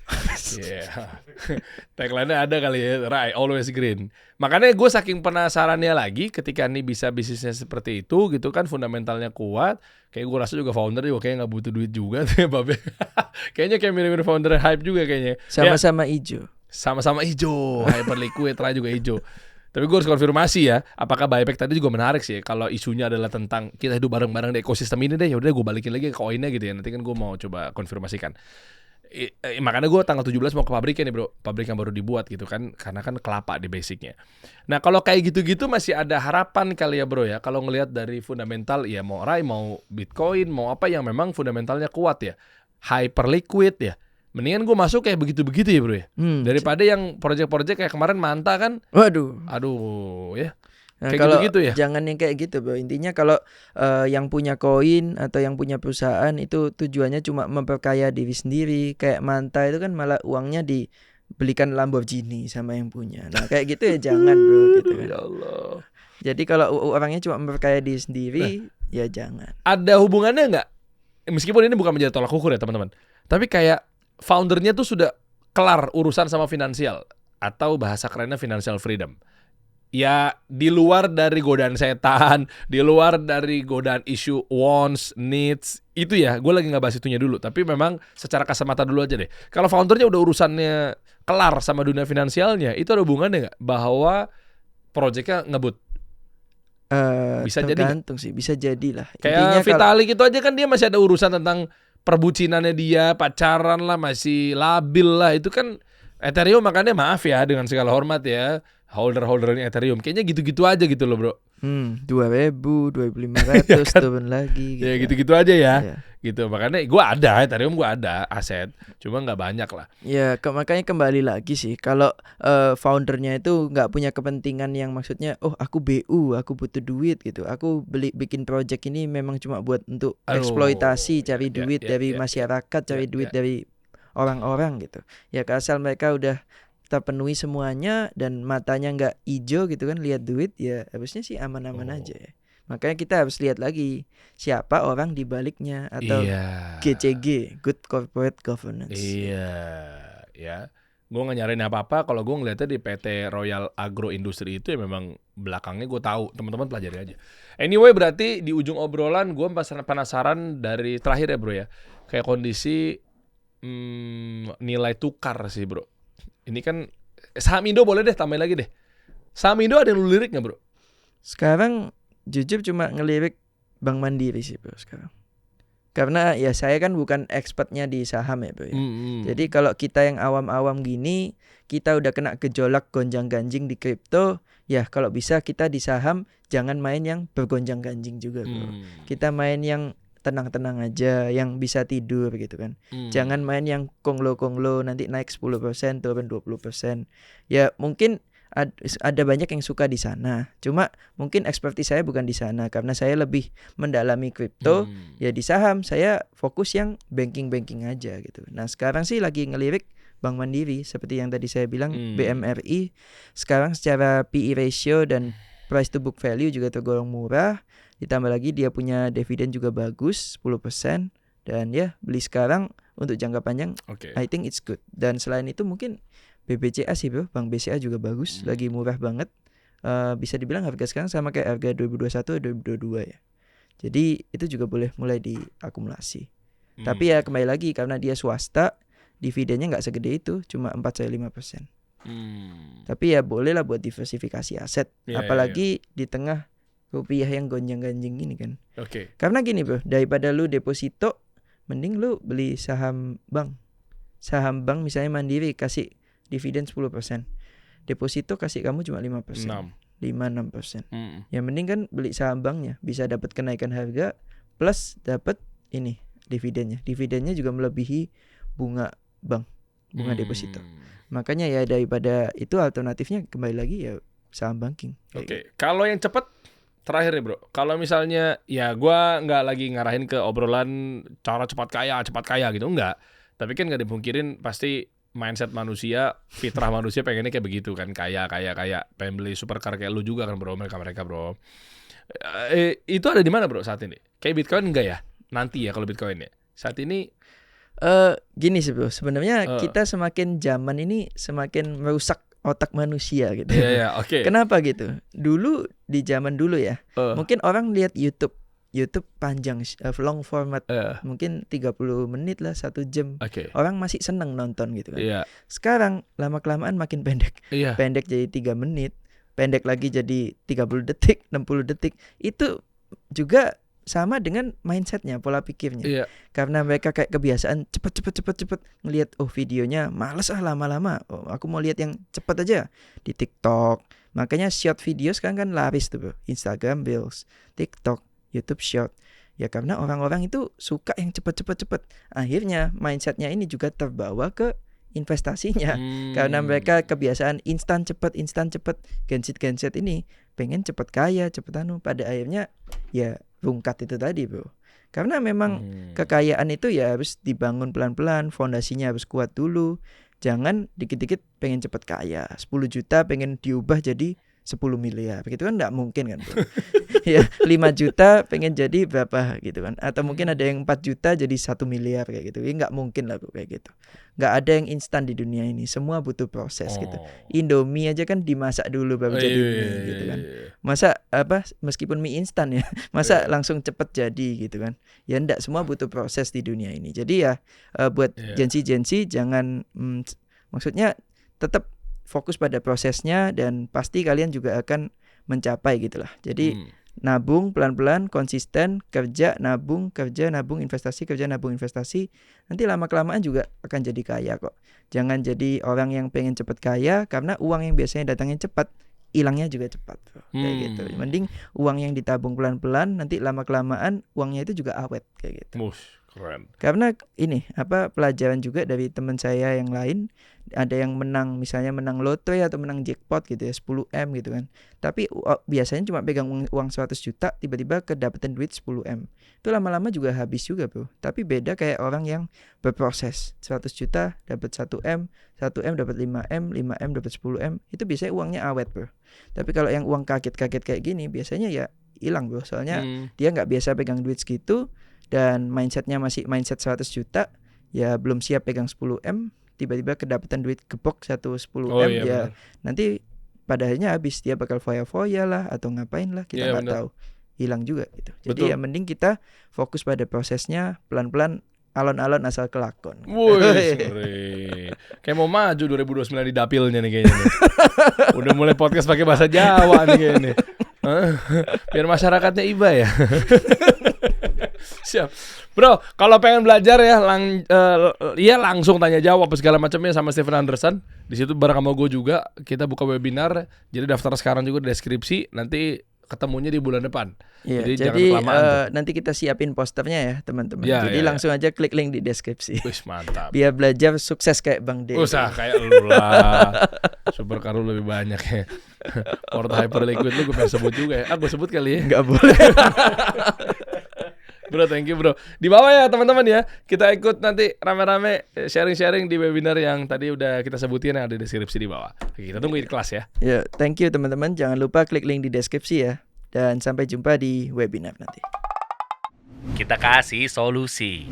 Yeah. Tagline-nya ada kali ya, RAI always green. Makanya gue saking penasarannya lagi ketika nih bisa bisnisnya seperti itu gitu kan, fundamentalnya kuat. Kayak gue rasa juga founder juga kayak nggak butuh duit juga tuh ya Babe. Kayaknya kayak mirip-mirip founder Hype juga kayaknya. Sama-sama hijau. Sama-sama hijau, Hyperliquid, RAI juga hijau. Tapi gue harus konfirmasi ya, apakah buyback tadi juga menarik sih? Kalau isunya adalah tentang kita hidup bareng-bareng di ekosistem ini deh, yaudah gue balikin lagi ke koinnya gitu ya. Nanti kan gue mau coba konfirmasikan. Makanya gue tanggal 17 mau ke pabriknya nih bro, pabrik yang baru dibuat gitu kan, karena kan kelapa di basicnya. Nah kalau kayak gitu-gitu masih ada harapan kali ya bro ya, kalau ngelihat dari fundamental ya mau RAI, mau Bitcoin, mau apa yang memang fundamentalnya kuat ya, Hyperliquid ya. Mendingan gue masuk kayak begitu-begitu ya bro ya, daripada yang project-project kayak kemarin Manta kan. Aduh ya. Nah, kayak kalau gitu-gitu ya. Jangan yang kayak gitu bro. Intinya kalau yang punya koin atau yang punya perusahaan itu tujuannya cuma memperkaya diri sendiri. Kayak Manta itu kan malah uangnya dibelikan Lamborghini sama yang punya. Nah kayak gitu ya jangan bro gitu kan. Ya Allah. Jadi kalau orangnya cuma memperkaya diri sendiri, ya jangan. Ada hubungannya nggak? Meskipun ini bukan menjadi tolak ukur ya teman-teman, tapi kayak foundernya tuh sudah kelar urusan sama finansial, atau bahasa kerennya financial freedom. Ya di luar dari godaan setan, di luar dari godaan isu wants, needs, itu ya gue lagi nggak bahas itunya dulu. Tapi memang secara kasat dulu aja deh. Kalau foundernya udah urusannya kelar sama dunia finansialnya, itu ada hubungannya nggak bahwa proyeknya ngebut? Bisa tergantung sih, bisa jadilah. Kayak Vitalik itu aja kan dia masih ada urusan tentang perbucinannya dia, pacaran lah, masih labil lah. Itu kan Ethereum, makanya maaf ya dengan segala hormat ya, holder-holdernya Ethereum kayaknya gitu-gitu aja gitu loh bro. 2.000, 2.500 turun lagi gitu. Ya gitu-gitu aja ya. gitu. Makanya gue ada, Ethereum gue ada aset, cuma nggak banyak lah. Ya, makanya kembali lagi sih, kalau foundernya itu nggak punya kepentingan yang maksudnya, oh aku BU, aku butuh duit gitu, aku bikin project ini memang cuma buat untuk eksploitasi, cari duit dari masyarakat, cari duit dari orang-orang gitu. Ya asal mereka udah terpenuhi semuanya dan matanya nggak hijau gitu kan, lihat duit, ya harusnya sih aman-aman aja ya. Makanya kita harus lihat lagi siapa orang di baliknya atau GCG, Good Corporate Governance. Iya, ya. Gue nggak nyariin apa-apa. Kalau gue ngeliatnya di PT Royal Agro Industri itu ya memang belakangnya gue tahu. Teman-teman pelajari aja. Anyway, berarti di ujung obrolan gue penasaran dari terakhir ya bro ya. Kayak kondisi nilai tukar sih bro. Ini kan saham Indo boleh deh tambahin lagi deh. Saham Indo ada yang lu lirik nggak bro? Sekarang jujur cuma ngelirik Bank Mandiri sih bro sekarang. Karena ya saya kan bukan expertnya di saham ya bro ya. Jadi kalau kita yang awam-awam gini, kita udah kena gejolak gonjang-ganjing di kripto, ya kalau bisa kita di saham jangan main yang bergonjang-ganjing juga bro. Kita main yang tenang-tenang aja, yang bisa tidur gitu kan. Jangan main yang konglo-konglo nanti naik 10%, turun 20%. Ya mungkin ada banyak yang suka di sana. Cuma mungkin ekspertis saya bukan di sana karena saya lebih mendalami kripto. Ya di saham saya fokus yang banking aja gitu. Nah sekarang sih lagi ngelirik Bank Mandiri seperti yang tadi saya bilang, BMRI. Sekarang secara PE ratio dan price to book value juga tergolong murah. Ditambah lagi dia punya dividen juga bagus 10%. Dan ya beli sekarang untuk jangka panjang, I think it's good. Dan selain itu mungkin BBCA sih bro, Bank BCA juga bagus, lagi murah banget. Bisa dibilang harga sekarang sama kayak harga 2021 2022 ya. Jadi itu juga boleh mulai diakumulasi. Tapi ya kembali lagi karena dia swasta, dividennya nggak segede itu, cuma 4-5%. Tapi ya boleh lah buat diversifikasi aset. Apalagi di tengah rupiah yang gonjang-ganjing ini kan. Karena gini bro, daripada lu deposito, mending lu beli saham bank. Saham bank misalnya Mandiri kasih dividen 10%. Deposito kasih kamu cuma 5%. 5-6%. Ya mending kan beli saham banknya, bisa dapat kenaikan harga plus dapat ini dividennya. Dividennya juga melebihi bunga bank, bunga deposito. Makanya ya daripada itu alternatifnya kembali lagi ya saham banking. Kalau yang cepat terakhir nih bro, kalau misalnya ya gue nggak lagi ngarahin ke obrolan cara cepat kaya gitu, enggak. Tapi kan nggak dipungkirin pasti mindset manusia, fitrah manusia pengennya kayak begitu kan, kaya, pengen beli supercar kayak lu juga kan bro, mereka bro. Itu ada di mana bro saat ini? Kayak Bitcoin enggak ya? Nanti ya kalau Bitcoin ya. Saat ini gini sih bro, sebenarnya kita semakin zaman ini semakin merusak otak manusia gitu. Kenapa gitu? Dulu di zaman dulu ya, mungkin orang lihat YouTube panjang, long format, mungkin 30 menit lah, 1 jam. Orang masih seneng nonton gitu kan. Sekarang lama-kelamaan makin pendek. Pendek jadi 3 menit, pendek lagi jadi 30 detik, 60 detik. Itu juga sama dengan mindsetnya, pola pikirnya. Karena mereka kayak kebiasaan cepet ngelihat videonya males lama-lama. Aku mau lihat yang cepet aja di TikTok. Makanya short video sekarang kan laris tuh bro. Instagram Reels, TikTok, YouTube Short. Ya karena orang-orang itu suka yang cepet. Akhirnya mindsetnya ini juga terbawa ke investasinya. Karena mereka kebiasaan instan cepet. Genset ini pengen cepet kaya, pada akhirnya ya rungkat itu tadi bro. Karena memang kekayaan itu ya harus dibangun pelan-pelan, fondasinya harus kuat dulu. Jangan dikit-dikit pengen cepet kaya, 10 juta pengen diubah jadi 10 miliar, begitu kan nggak mungkin kan bro. Ya 5 juta pengen jadi berapa gitu kan. Atau mungkin ada yang 4 juta jadi 1 miliar kayak gitu. Ya nggak mungkin lah bro kayak gitu. Nggak ada yang instan di dunia ini, semua butuh proses gitu. Indomie aja kan dimasak dulu baru jadi mie gitu kan. Masa meskipun mie instan ya, masa langsung cepet jadi gitu kan. Ya enggak, semua butuh proses di dunia ini. Jadi ya buat Gen-Z jangan maksudnya tetap fokus pada prosesnya dan pasti kalian juga akan mencapai gitulah. Jadi nabung pelan-pelan, konsisten, kerja, nabung, investasi, nanti lama-kelamaan juga akan jadi kaya kok. Jangan jadi orang yang pengen cepat kaya, karena uang yang biasanya datangnya cepat, hilangnya juga cepat kayak gitu. Mending uang yang ditabung pelan-pelan, nanti lama-kelamaan uangnya itu juga awet kayak gitu. Keren. Karena ini pelajaran juga dari teman saya yang lain, ada yang menang misalnya menang lotre atau menang jackpot gitu ya 10M gitu kan. Tapi biasanya cuma pegang uang 100 juta tiba-tiba kedapetan duit 10M. Itu lama-lama juga habis juga, Bro. Tapi beda kayak orang yang berproses. 100 juta dapat 1M, 1M dapat 5M, 5M dapat 10M. Itu biasanya uangnya awet, Bro. Tapi kalau yang uang kaget-kaget kayak gini biasanya ya hilang, Bro. Soalnya dia nggak biasa pegang duit segitu dan mindsetnya masih mindset 100 juta, ya belum siap pegang 10M, tiba-tiba kedapatan duit gepok 10M ya bener. Nanti pada akhirnya habis, dia bakal foya-foya lah atau ngapain lah, kita nggak tahu, hilang juga gitu. Jadi ya mending kita fokus pada prosesnya, pelan-pelan, alon-alon asal kelakon. Wih, kayak mau maju 2029 di dapilnya nih kayaknya nih. Udah mulai podcast pakai bahasa Jawa nih kayaknya. Biar masyarakatnya iba ya. Siap. Bro, kalau pengen belajar ya langsung tanya jawab segala macamnya sama Steven Anderson. Di situ bareng sama gue juga kita buka webinar. Jadi daftar sekarang juga di deskripsi. Nanti ketemunya di bulan depan. Ya, jadi nanti kita siapin posternya ya teman-teman. Jadi langsung aja klik link di deskripsi. Wih, mantap. Biar belajar sukses kayak Bang D. Usah kayak lu lah. Super Karu lebih banyak ya. Porta Hyperliquid lu gue pengen sebut juga ya. Gue sebut kali ya. Nggak boleh. Bro, thank you bro. Di bawah ya teman-teman ya. Kita ikut nanti rame-rame sharing-sharing di webinar yang tadi udah kita sebutin yang ada di deskripsi di bawah. Kita tunggu di kelas ya. Ya, thank you teman-teman. Jangan lupa klik link di deskripsi ya. Dan sampai jumpa di webinar nanti. Kita kasih solusi.